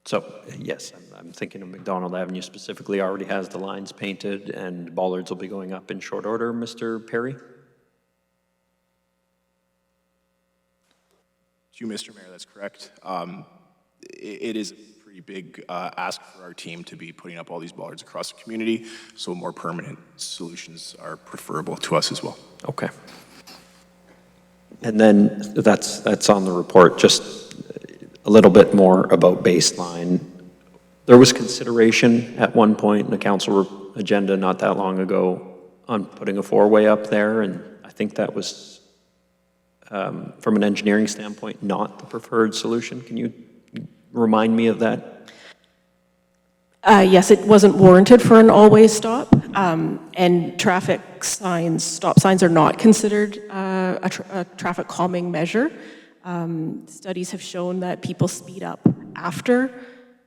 So, yes, I'm thinking of McDonald Avenue specifically already has the lines painted, and bollards will be going up in short order, Mr. Perry? To you, Mr. Mayor, that's correct. It is a pretty big ask for our team to be putting up all these bollards across the community, so more permanent solutions are preferable to us as well. Okay. And then that's on the report, just a little bit more about baseline. There was consideration at one point in the council agenda not that long ago on putting a four-way up there, and I think that was, from an engineering standpoint, not the preferred solution. Can you remind me of that? Yes, it wasn't warranted for an all-way stop, and traffic signs, stop signs are not considered a traffic calming measure. Studies have shown that people speed up after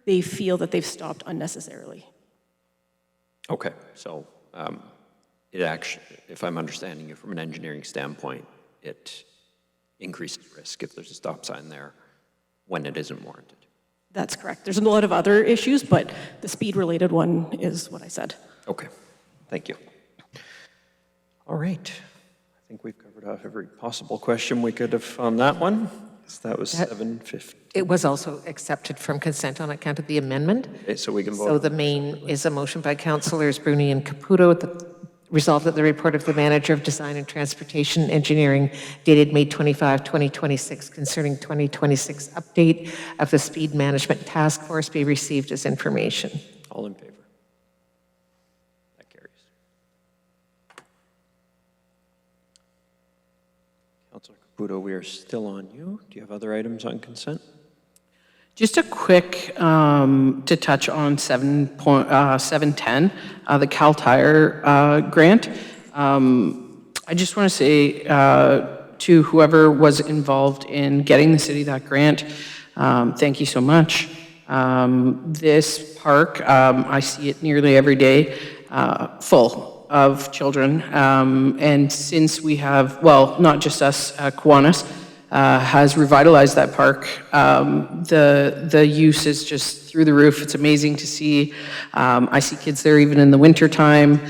they feel that they've stopped unnecessarily. Okay, so it actually, if I'm understanding you from an engineering standpoint, it increases risk if there's a stop sign there when it isn't warranted. That's correct. There's a lot of other issues, but the speed-related one is what I said. Okay, thank you. All right, I think we've covered off every possible question we could have on that one. So that was 7:50. It was also accepted from consent on account of the amendment. Okay, so we can vote. So the main is a motion by Councillors Bruni and Caputo, resolved that the report of the Manager of Design and Transportation Engineering dated May 25, 2026 concerning 2026 update of the Speed Management Task Force be received as information. All in favor? That carries. Councillor Caputo, we are still on you. Do you have other items on consent? Just a quick, to touch on 710, the Cal Tire grant. I just want to say to whoever was involved in getting the city that grant, thank you so much. This park, I see it nearly every day, full of children. And since we have, well, not just us, Kiwanis, has revitalized that park. The use is just through the roof. It's amazing to see. I see kids there even in the wintertime,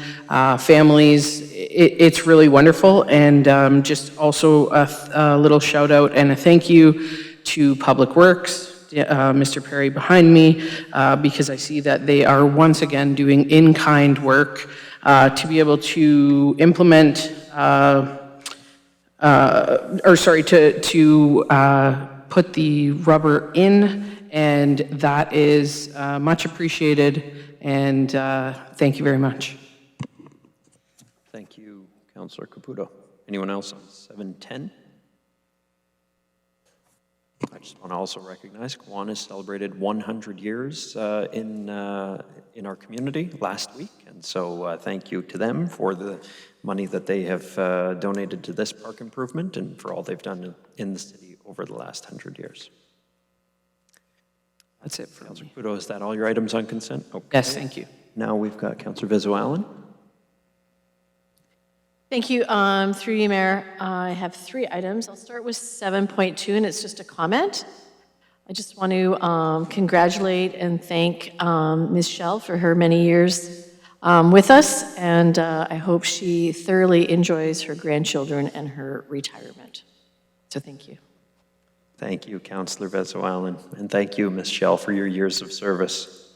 families. It's really wonderful. And just also a little shout out and a thank you to Public Works, Mr. Perry behind me, because I see that they are once again doing in-kind work to be able to implement to put the rubber in, and that is much appreciated, and thank you very much. Thank you, Councillor Caputo. Anyone else on 710? I just want to also recognize Kiwanis celebrated 100 years in our community last week, and so thank you to them for the money that they have donated to this park improvement and for all they've done in the city over the last 100 years. That's it for Councillor Caputo, is that all your items on consent? Okay. Yes, thank you. Now we've got Councillor Vezo-Allen. Thank you. Through you, Mayor, I have 3 items. I'll start with 7.2, and it's just a comment. I just want to congratulate and thank Ms. Schell for her many years with us, and I hope she thoroughly enjoys her grandchildren and her retirement. So thank you. Thank you, Councillor Vezoallen, and thank you, Ms. Shell, for your years of service.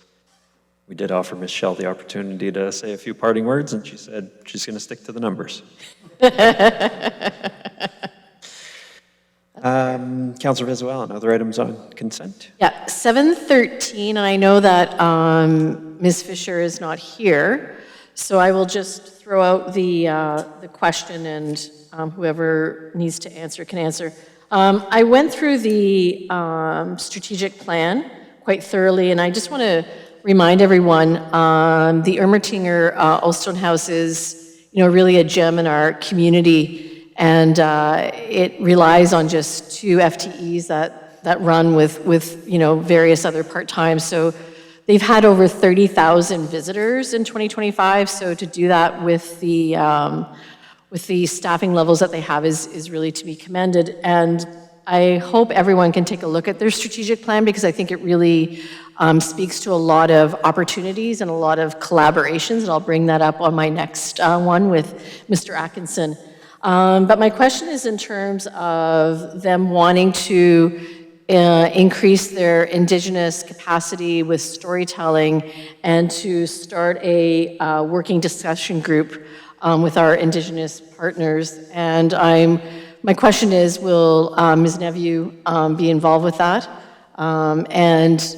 We did offer Ms. Shell the opportunity to say a few parting words, and she said she's going to stick to the numbers. Councillor Vezoallen, other items on consent? Yeah, 7:13, and I know that Ms. Fisher is not here, so I will just throw out the question, and whoever needs to answer can answer. I went through the strategic plan quite thoroughly, and I just want to remind everyone, the Ermatinger Oldstone House is, really a gem in our community, and it relies on just 2 FTEs that run with various other part-time. So they've had over 30,000 visitors in 2025. So to do that with the staffing levels that they have is really to be commended. And I hope everyone can take a look at their strategic plan, because I think it really speaks to a lot of opportunities and a lot of collaborations, and I'll bring that up on my next one with Mr. Atkinson. But my question is in terms of them wanting to increase their Indigenous capacity with storytelling and to start a working discussion group with our Indigenous partners. And my question is, will Ms. Neviu be involved with that? And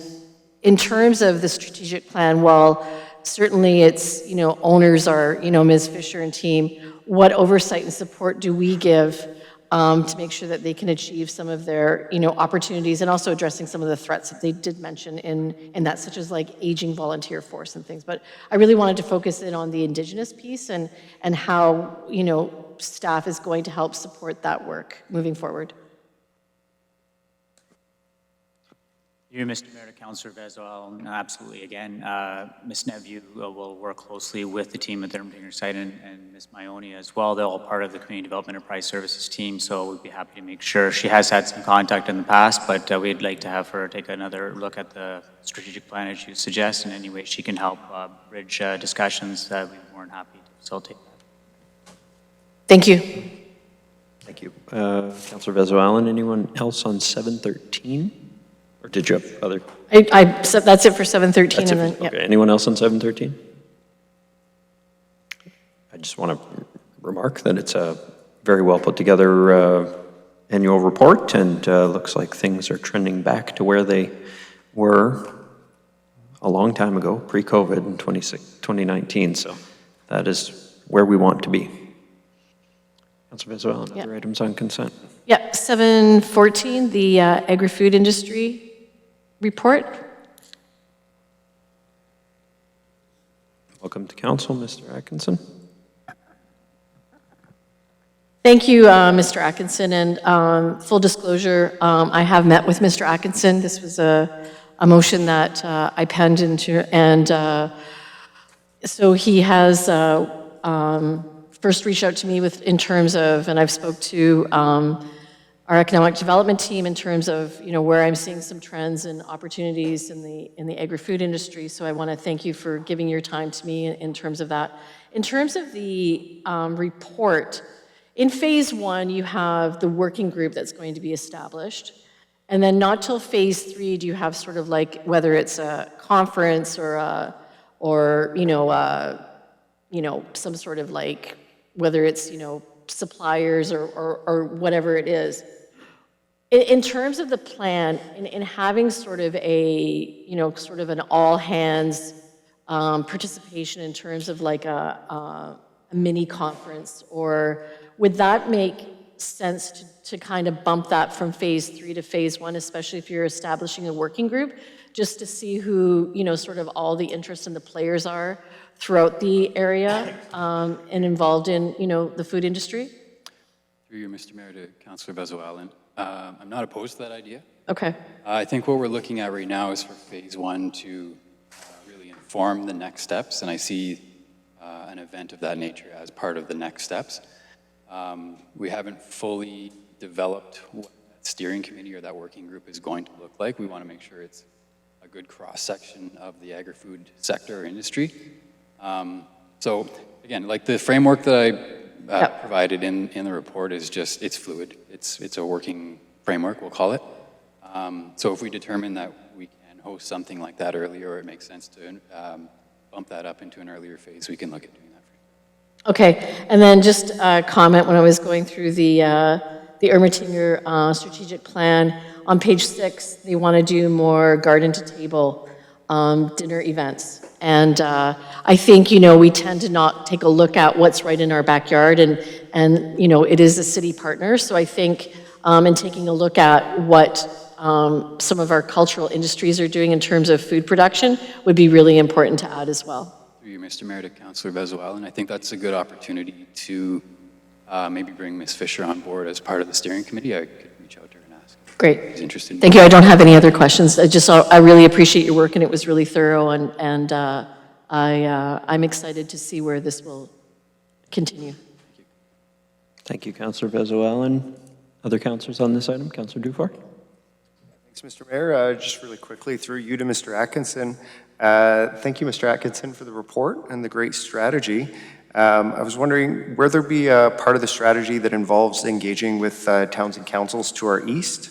in terms of the strategic plan, while certainly it's, owners are, Ms. Fisher and team, what oversight and support do we give to make sure that they can achieve some of their, opportunities, and also addressing some of the threats that they did mention in that, such as like aging volunteer force and things. But I really wanted to focus in on the Indigenous piece and how, staff is going to help support that work moving forward. You, Mr. Mayor, to Councillor Vezoallen, absolutely. Again, Ms. Neviu will work closely with the team at the Ermatinger site and Ms. Maioni as well. They're all part of the Community Development Enterprise Services team, so we'd be happy to make sure. She has had some contact in the past, but we'd like to have her take another look at the strategic plan as you suggest, and any way she can help bridge discussions, we'd be more than happy to facilitate that. Thank you. Thank you. Councillor Vezoallen, anyone else on 7:13? Or did you have other? That's it for 7:13. That's and it then, for, yep. okay. Anyone else on 7:13? I just want to remark that it's a very well put together annual report, and looks like things are trending back to where they were a long time ago, pre-COVID in 2019. So that is where we want to be. Councilor Vezoallen, other items on consent? Yeah, 7:14, the agri-food industry report. Welcome to council, Mr. Atkinson. Thank you, Mr. Atkinson, and full disclosure, I have met with Mr. Atkinson. This was a motion that I penned into, and so he has first reached out to me in terms of, and I've spoke to our economic development team in terms of, where I'm seeing some trends and opportunities in the agri-food industry. So I want to thank you for giving your time to me in terms of that. In terms of the report, in phase 1, you have the working group that's going to be established. And then not till phase 3 do you have sort of like, whether it's a conference or some sort of like, whether it's, suppliers or whatever it is. In terms of the plan, in having sort of a, sort of an all hands participation in terms of like a mini conference, or would that make sense to kind of bump that from phase 3 to phase 1, especially if you're establishing a working group, just to see who, sort of all the interest and the players are throughout the area and involved in, the food industry? Through you, Mr. Mayor, to Councillor Vezoallen. I'm not opposed to that idea. Okay. I think what we're looking at right now is for phase 1 to really inform the next steps, and I see an event of that nature as part of the next steps. We haven't fully developed what that steering committee or that working group is going to look like. We want to make sure it's a good cross-section of the agri-food sector or industry. So again, like the framework that provided in the report is just, it's fluid. It's a working framework, we'll call it. So if we determine that we can host something like that earlier, or it makes sense to bump that up into an earlier phase, we can look at doing that. Okay, and then just a comment when I was going through the Ermitinger strategic plan, on page 6, they want to do more garden to table dinner events. And I think, we tend to not take a look at what's right in our backyard, and it is a city partner. So I think in taking a look at what some of our cultural industries are doing in terms of food production would be really important to add as well. Through you, Mr. Mayor, to Councillor Bezoal, and I think that's a good opportunity to maybe bring Ms. Fisher on board as part of the steering committee. I could reach out to her and ask. Great. If she's interested. Thank you. I don't have any other questions. I really appreciate your work, and it was really thorough, and I'm excited to see where this will continue. Thank you, Councillor Bezoal. Other councillors on this item? Councillor Dufour? Thanks, Mr. Mayor. Just really quickly, through you to Mr. Atkinson. Thank you, Mr. Atkinson, for the report and the great strategy. I was wondering, will there be a part of the strategy that involves engaging with towns and councils to our east,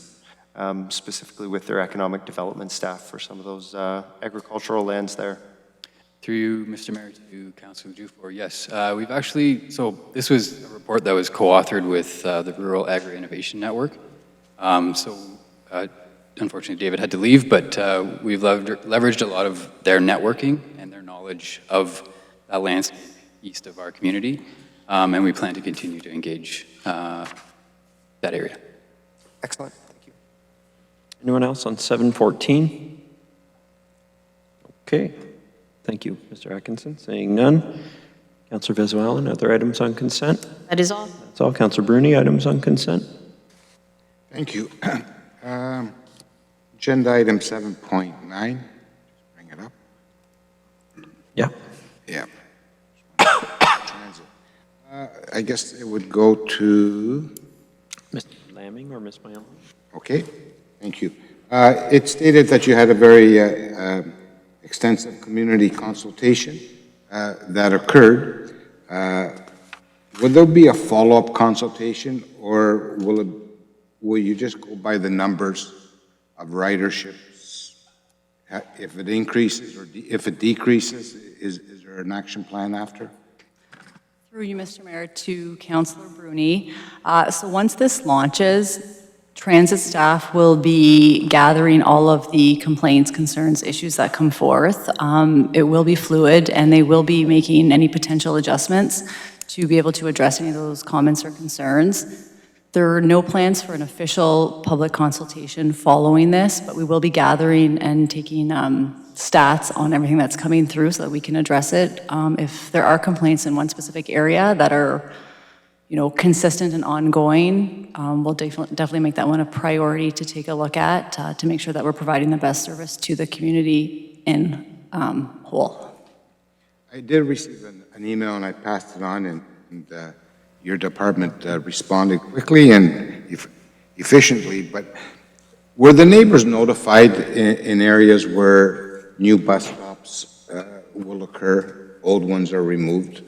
specifically with their economic development staff for some of those agricultural lands there? Through you, Mr. Mayor, to Councillor Dufour, yes. We've actually, so this was a report that was co-authored with the Rural Agri-Innovation Network. Unfortunately, David had to leave, but we've leveraged a lot of their networking and their knowledge of that landscape east of our community, and we plan to continue to engage that area. Excellent. Thank you. Anyone else on 714? Okay. Thank you, Mr. Atkinson. Saying none. Councillor Bezoal, other items on consent? That is all. That's all. Councillor Bruni, items on consent? Thank you. Agenda item 7.9. Bring it up. Yeah. Yeah. Transit. I guess it would go to... Mr. Lamming or Ms. Mayon? Okay, thank you. It stated that you had a very extensive community consultation that occurred. Would there be a follow-up consultation, or will you just go by the numbers of riderships? If it increases or if it decreases, is there an action plan after? Through you, Mr. Mayor, to Councillor Bruni. So once this launches, transit staff will be gathering all of the complaints, concerns, issues that come forth. It will be fluid, and they will be making any potential adjustments to be able to address any of those comments or concerns. There are no plans for an official public consultation following this, but we will be gathering and taking stats on everything that's coming through so that we can address it. If there are complaints in one specific area that are consistent and ongoing, we'll definitely make that one a priority to take a look at to make sure that we're providing the best service to the community in whole. I did receive an email, and I passed it on, and your department responded quickly and efficiently, but were the neighbors notified in areas where new bus stops will occur, old ones are removed?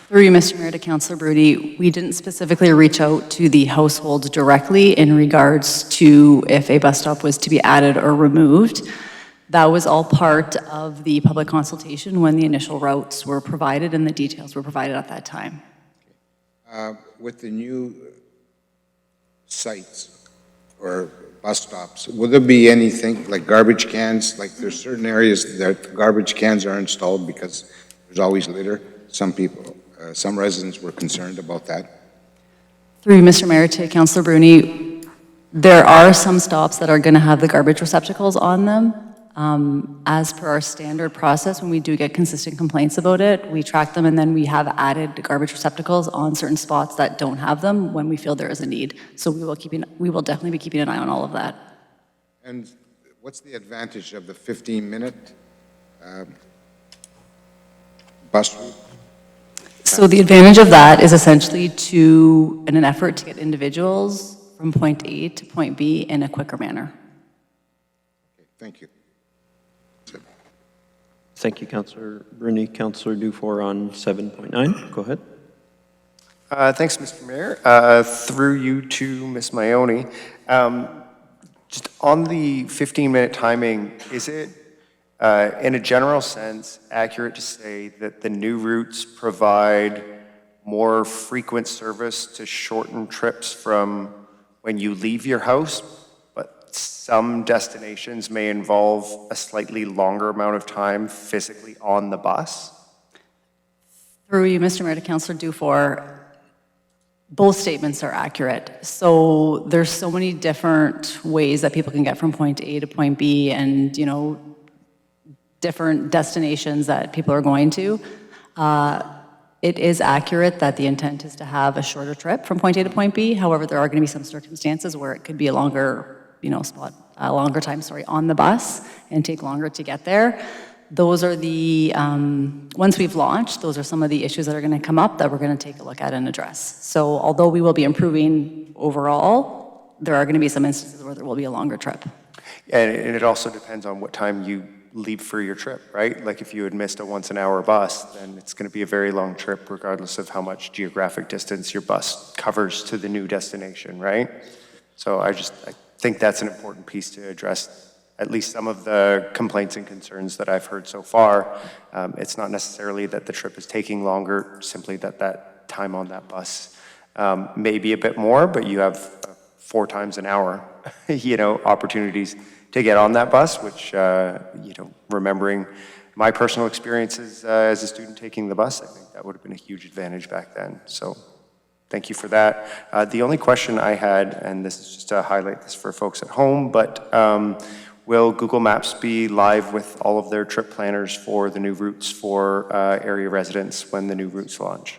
Through you, Mr. Mayor, to Councillor Bruni, we didn't specifically reach out to the households directly in regards to if a bus stop was to be added or removed. That was all part of the public consultation when the initial routes were provided and the details were provided at that time. With the new sites or bus stops, will there be anything like garbage cans? Like there's certain areas that garbage cans are installed because there's always litter. Some people, some residents were concerned about that. Through you, Mr. Mayor, to Councillor Bruni, there are some stops that are going to have the garbage receptacles on them. As per our standard process, when we do get consistent complaints about it, we track them, and then we have added garbage receptacles on certain spots that don't have them when we feel there is a need. So we will definitely be keeping an eye on all of that. And what's the advantage of the 15-minute bus route? So the advantage of that is essentially in an effort to get individuals from point A to point B in a quicker manner. Okay, thank you. Thank you, Councillor Bruni. Councillor Dufour on 7.9. Go ahead. Thanks, Mr. Mayor. Through you to Ms. Maione. Just on the 15-minute timing, is it, in a general sense, accurate to say that the new routes provide more frequent service to shorten trips from when you leave your house, but some destinations may involve a slightly longer amount of time physically on the bus? Through you, Mr. Mayor, to Councillor Dufour, both statements are accurate. So there's so many different ways that people can get from point A to point B, and, you know, different destinations that people are going to. It is accurate that the intent is to have a shorter trip from point A to point B. However, there are going to be some circumstances where it could be a longer, a longer time, on the bus and take longer to get there. Those are the, once we've launched, those are some of the issues that are going to come up that we're going to take a look at and address. So although we will be improving overall, there are going to be some instances where there will be a longer trip. And it also depends on what time you leave for your trip, right? Like if you had missed a once-an-hour bus, then it's going to be a very long trip regardless of how much geographic distance your bus covers to the new destination, right? So I think that's an important piece to address at least some of the complaints and concerns that I've heard so far. It's not necessarily that the trip is taking longer, simply that time on that bus may be a bit more, but you have 4 times an hour, opportunities to get on that bus, which, remembering my personal experiences as a student taking the bus, I think that would have been a huge advantage back then. So thank you for that. The only question I had, and this is just to highlight this for folks at home, but will Google Maps be live with all of their trip planners for the new routes for area residents when the new routes launch?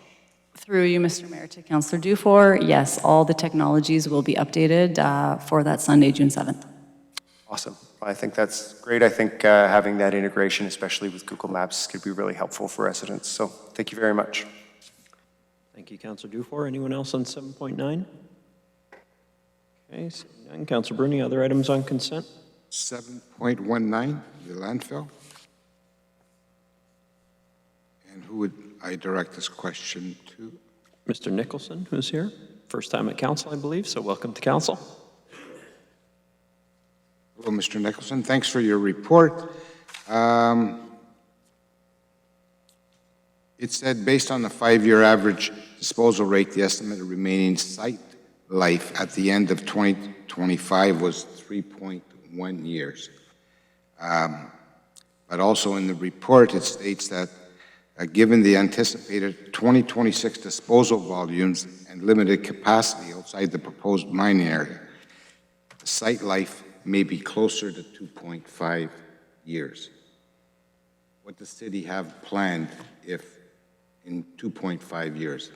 Through you, Mr. Mayor, to Councillor Dufour, yes, all the technologies will be updated for that Sunday, June 7th. Awesome. I think that's great. I think having that integration, especially with Google Maps, could be really helpful for residents. So thank you very much. Thank you, Councillor Dufour. Anyone else on 7.9? Okay, seeing none. Councillor Bruni, other items on consent? 7.19, the landfill. And who would I direct this question to? Mr. Nicholson, who's here. First time at council, I believe, so welcome to council. Hello, Mr. Nicholson. Thanks for your report. It said, based on the 5-year average disposal rate, the estimated remaining site life at the end of 2025 was 3.1 years. But also in the report, it states that given the anticipated 2026 disposal volumes and limited capacity outside the proposed mining area, the site life may be closer to 2.5 years. What does the city have planned if in 2.5 years?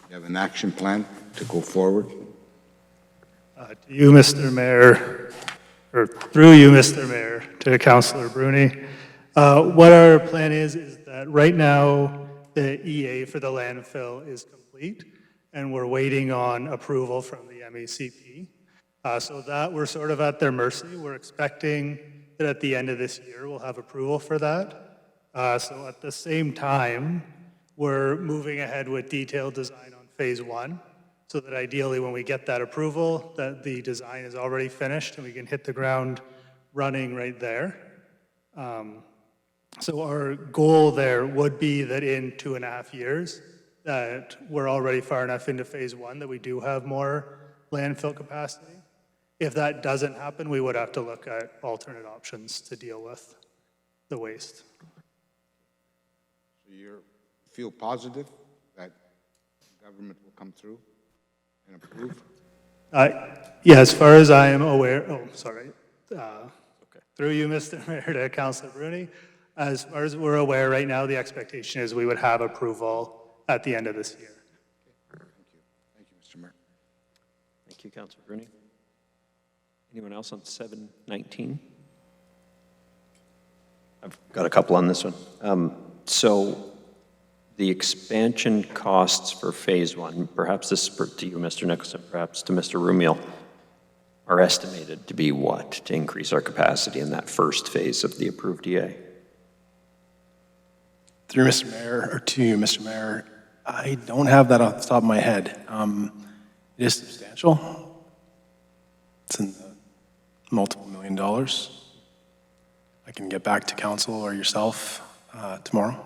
You have an action plan to go forward? To you, Mr. Mayor, or through you, Mr. Mayor, to Councillor Bruni. What our plan is that right now the EA for the landfill is complete and we're waiting on approval from the MECP. So that we're sort of at their mercy. We're expecting that at the end of this year we'll have approval for that. So at the same time, we're moving ahead with detailed design on phase 1, so that ideally when we get that approval, that the design is already finished and we can hit the ground running right there. So our goal there would be that in 2.5 years, that we're already far enough into phase 1 that we do have more landfill capacity. If that doesn't happen, we would have to look at alternate options to deal with the waste. So you feel positive that the government will come through and approve? Yeah, as far as I am aware, through you, Mr. Mayor, to Councillor Bruni, as far as we're aware right now, the expectation is we would have approval at the end of this year. Thank you. Thank you, Mr. Mayor. Thank you, Councillor Bruni. Anyone else on 7.19? I've got a couple on this one. So the expansion costs for phase 1, perhaps this is to you, Mr. Nicholson, perhaps to Mr. Rumiel, are estimated to be what to increase our capacity in that first phase of the approved EA? Through Mr. Mayor, or to you, Mr. Mayor, I don't have that off the top of my head. It is substantial. It's in the multiple $1 million. I can get back to council or yourself tomorrow,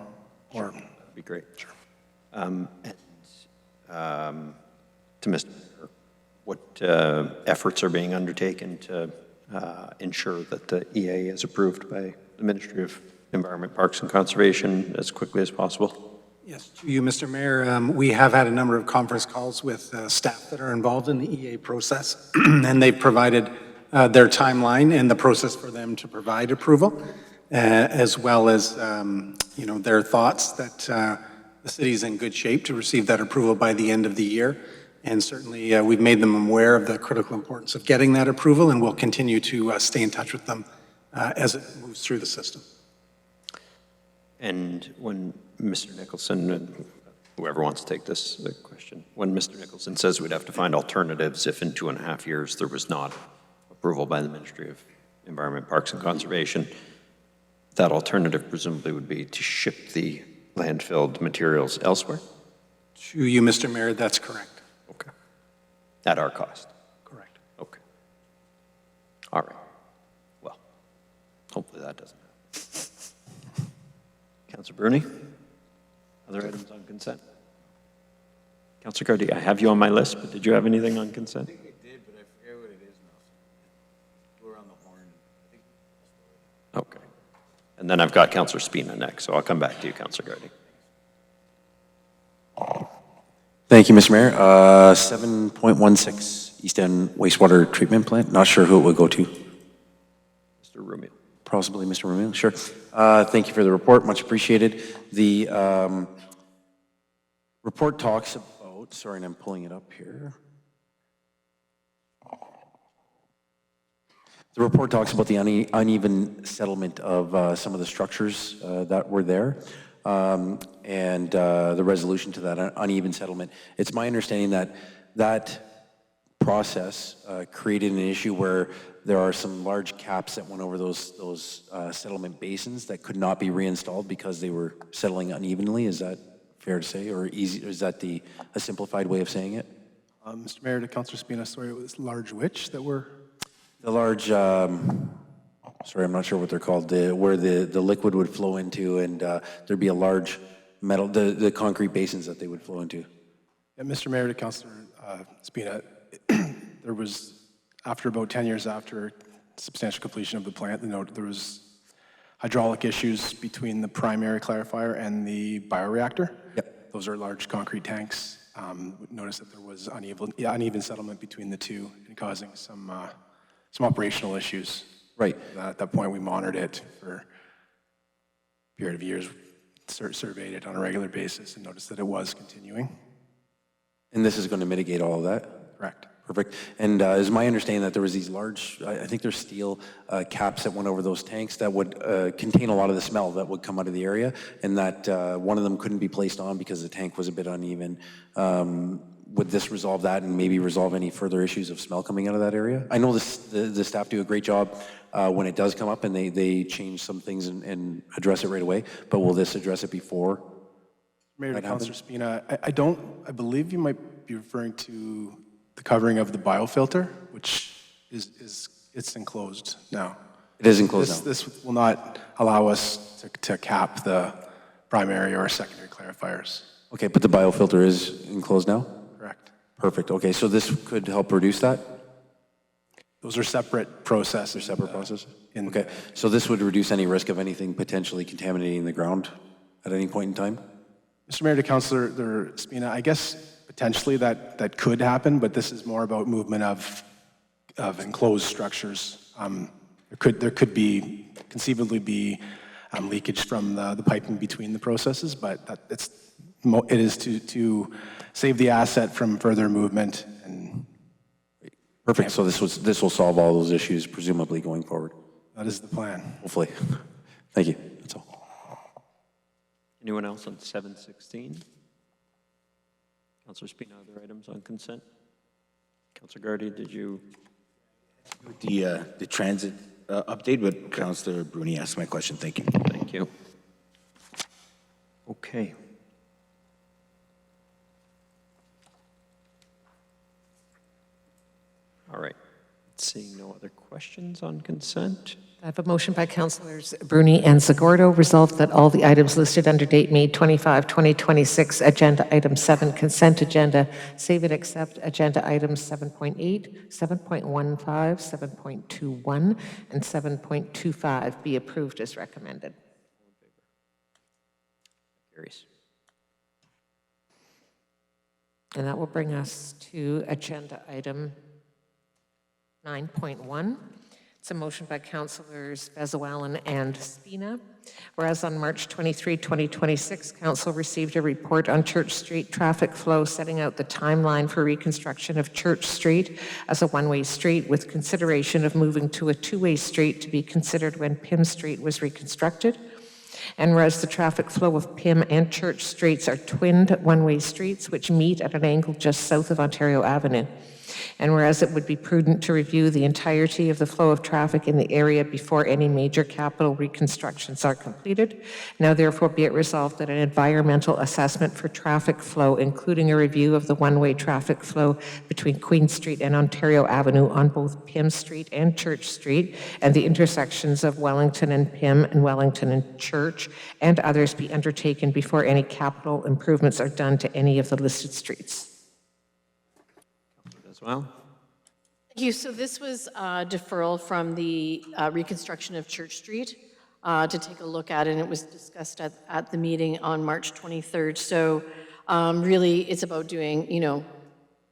or... That'd be great. Sure. And to Mr. Mayor, what efforts are being undertaken to ensure that the EA is approved by the Ministry of Environment, Parks and Conservation as quickly as possible? Yes, to you, Mr. Mayor. We have had a number of conference calls with staff that are involved in the EA process, and they've provided their timeline and the process for them to provide approval, as well as their thoughts that the city's in good shape to receive that approval by the end of the year. And certainly, we've made them aware of the critical importance of getting that approval, and we'll continue to stay in touch with them as it moves through the system. And when Mr. Nicholson, and whoever wants to take this question, when Mr. Nicholson says we'd have to find alternatives if in 2.5 years there was not approval by the Ministry of Environment, Parks and Conservation, that alternative presumably would be to ship the landfilled materials elsewhere? To you, Mr. Mayor, that's correct. Okay. At our cost? Correct. Okay. All right. Well, hopefully that doesn't happen. Councillor Bruni, other items on consent? Councillor Cardy, I have you on my list, but did you have anything on consent? I did, but I forget what it is now. We're on the horn. Okay. And then I've got Councillor Spina next, so I'll come back to you, Councillor Cardy. Thank you, Mr. Mayor. 7.16 East End Wastewater Treatment Plant. Not sure who it would go to. Mr. Rumio. Possibly Mr. Rumio, sure. Thank you for the report, much appreciated. The report talks about, sorry, and I'm pulling it up here. The report talks about the uneven settlement of some of the structures that were there. And the resolution to that uneven settlement. It's my understanding that that process created an issue where there are some large caps that went over those settlement basins that could not be reinstalled because they were settling unevenly. Is that fair to say, or easy? Is that a simplified way of saying it? Mr. Mayor, to Councillor Spina, sorry, it was large which that were? The large, sorry, I'm not sure what they're called, where the liquid would flow into, and there'd be a large metal, the concrete basins that they would flow into. Yeah, Mr. Mayor, to Councillor Spina, there was, after about 10 years after substantial completion of the plant, there was hydraulic issues between the primary clarifier and the bioreactor. Yep. Those are large concrete tanks. Noticed that there was uneven settlement between the two and causing some operational issues. Right. At that point, we monitored it for a period of years, surveyed it on a regular basis, and noticed that it was continuing. And this is going to mitigate all of that? Correct. Perfect. And is my understanding that there was these large, I think there's steel caps that went over those tanks that would contain a lot of the smell that would come out of the area, and that one of them couldn't be placed on because the tank was a bit uneven. Would this resolve that and maybe resolve any further issues of smell coming out of that area? I know the staff do a great job when it does come up, and they change some things and address it right away, but will this address it before? Mayor, to Councillor Spina, I believe you might be referring to the covering of the biofilter, which it's enclosed now. It is enclosed now. This will not allow us to cap the primary or secondary clarifiers. Okay, but the biofilter is enclosed now? Correct. Perfect. Okay, so this could help reduce that? Those are separate processes. They're separate processes? Okay, so this would reduce any risk of anything potentially contaminating the ground at any point in time? Mr. Mayor, to Councillor Spina, I guess potentially that could happen, but this is more about movement of enclosed structures. There could be conceivably be leakage from the piping between the processes, but it is to save the asset from further movement. And perfect. So this will solve all those issues presumably going forward. That is the plan. Hopefully. Thank you. That's all. Anyone else on 716? Councillor Spina, other items on consent? Councillor Gardy, did you? The transit update, but Councillor Bruni asked my question. Thank you. Thank you. Okay. Seeing no other questions on consent, I have a motion by Councilors Bruni and Zagordo, resolved that all the items listed under date May 25, 2026, Agenda Item 7, Consent Agenda, save and accept Agenda Items 7.8, 7.15, 7.21, and 7.25 be approved as recommended. carries. And that will bring us to Agenda Item 9.1. It's a motion by Councilors Bezuallen and Spina. Whereas on March 23, 2026, Council received a report on Church Street traffic flow setting out the timeline for reconstruction of Church Street as a one-way street with consideration of moving to a two-way street to be considered when Pym Street was reconstructed. And whereas the traffic flow of Pym and Church Streets are twinned one-way streets which meet at an angle just south of Ontario Avenue. And whereas it would be prudent to review the entirety of the flow of traffic in the area before any major capital reconstructions are completed, now therefore be it resolved that an environmental assessment for traffic flow, including a review of the one-way traffic flow between Queen Street and Ontario Avenue on both Pym Street and Church Street, and the intersections of Wellington and Pym and Wellington and Church, and others be undertaken before any capital improvements are done to any of the listed streets. As well. Thank you. So this was a deferral from the reconstruction of Church Street to take a look at, and it was discussed at the meeting on March 23rd. So really, it's about doing,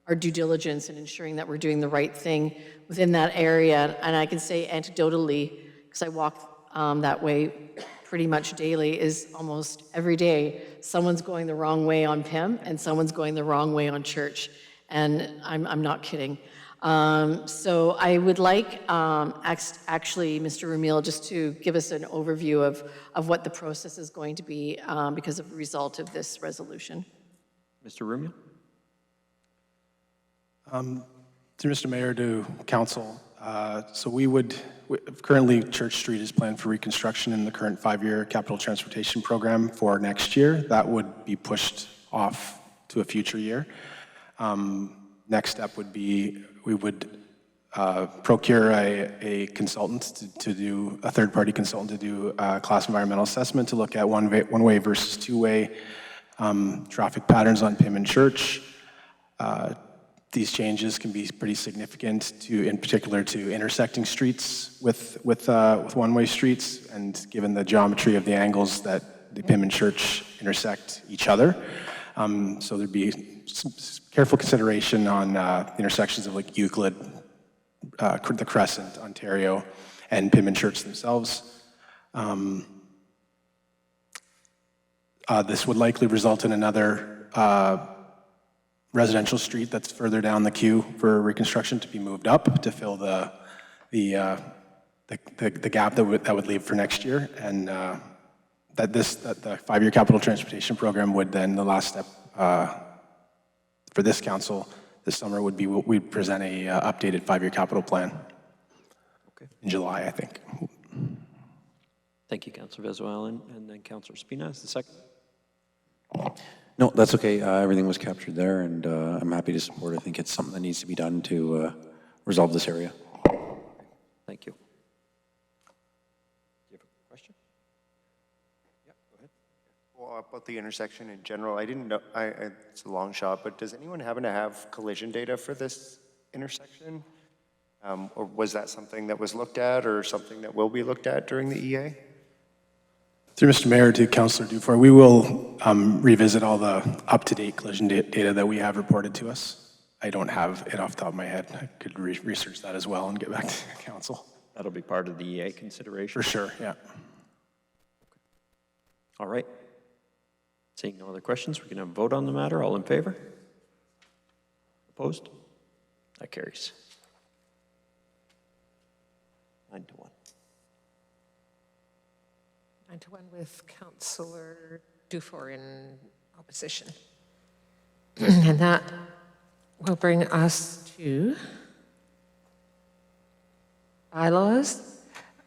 our due diligence and ensuring that we're doing the right thing within that area. And I can say anecdotally, because I walk that way pretty much daily, is almost every day someone's going the wrong way on Pym and someone's going the wrong way on Church. And I'm not kidding. So I would like, actually, Mr. Rumil, just to give us an overview of what the process is going to be because of the result of this resolution. Mr. Rumil? Through Mr. Mayor to Council, so currently Church Street is planned for reconstruction in the current 5-year capital transportation program for next year. That would be pushed off to a future year. Next step would be we would procure a consultant to do, a third-party consultant to do a class environmental assessment to look at one-way versus two-way traffic patterns on Pym and Church. These changes can be pretty significant in particular to intersecting streets with one-way streets, and given the geometry of the angles that the Pym and Church intersect each other. So there'd be some careful consideration on the intersections of like Euclid, the Crescent, Ontario, and Pym and Church themselves. This would likely result in another residential street that's further down the queue for reconstruction to be moved up to fill the gap that would leave for next year, and that the 5-year capital transportation program would then, the last step for this council this summer would be we'd present a updated 5-year capital plan in July, I think. Thank you, Councillor Bezuallen, and then Councillor Spina is the second. No, that's okay. Everything was captured there, and I'm happy to support. I think it's something that needs to be done to resolve this area. Thank you. Do you have a question? Yeah, go ahead. Well, about the intersection in general, I didn't know, it's a long shot, but does anyone happen to have collision data for this intersection? Or was that something that was looked at or something that will be looked at during the EA? Through Mr. Mayor to Councillor Dufour, we will revisit all the up-to-date collision data that we have reported to us. I don't have it off the top of my head. I could research that as well and get back to Council. That'll be part of the EA consideration? For sure, yeah. All right. Seeing no other questions, we can have a vote on the matter. All in favor? Opposed? That carries. 9-1. 9-1 with Councillor Dufour in opposition. And that will bring us to bylaws.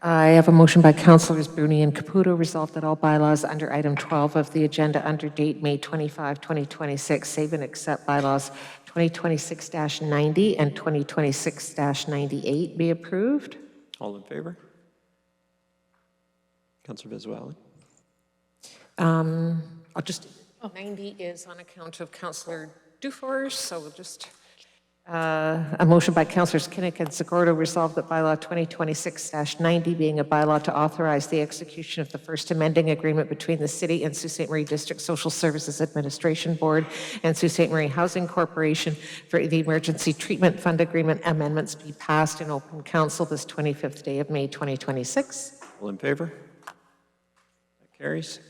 I have a motion by Councilors Bruni and Caputo, resolved that all bylaws under item 12 of the agenda under date May 25, 2026, save and accept bylaws 2026-90 and 2026-98 be approved. All in favor? Councillor Vezoali? I'll just, 90 is on account of Councillor Dufour, so we'll just, a motion by Councillors Kinnick and Zagordo, resolved that bylaw 2026-90 being a bylaw to authorize the execution of the first amending agreement between the City and Sault Ste. Marie District Social Services Administration Board and Sault Ste. Marie Housing Corporation for the Emergency Treatment Fund Agreement amendments be passed in open council this 25th day of May 2026. All in favor? That carries.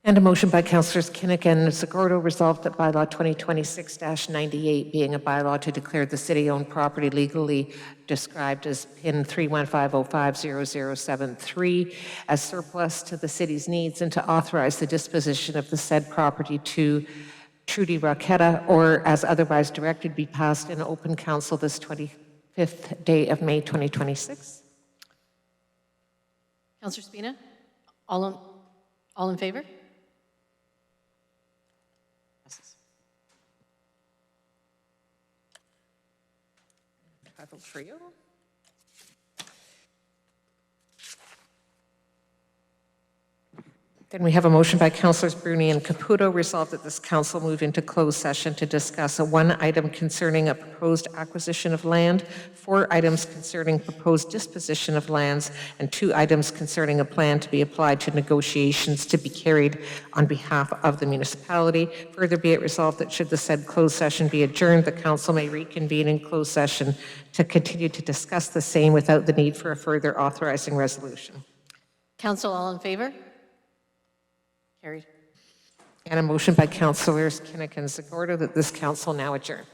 And a motion by Councillors Kinnick and Zagordo, resolved that bylaw 2026-98 being a bylaw to declare the city-owned property legally described as PIN 315050073 as surplus to the city's needs and to authorize the disposition of the said property to Trudy Roquetta or as otherwise directed be passed in open council this 25th day of May 2026. Councillor Spina? All in favor? I vote for you. Then we have a motion by Councillors Bruni and Caputo, resolved that this council move into closed session to discuss one item concerning a proposed acquisition of land, 4 items concerning proposed disposition of lands, and 2 items concerning a plan to be applied to negotiations to be carried on behalf of the municipality. Further be it resolved that should the said closed session be adjourned, the council may reconvene in closed session to continue to discuss the same without the need for a further authorizing resolution. Council, all in favor? Carried. And a motion by Councillors Kinnick and Zagordo that this council now adjourn.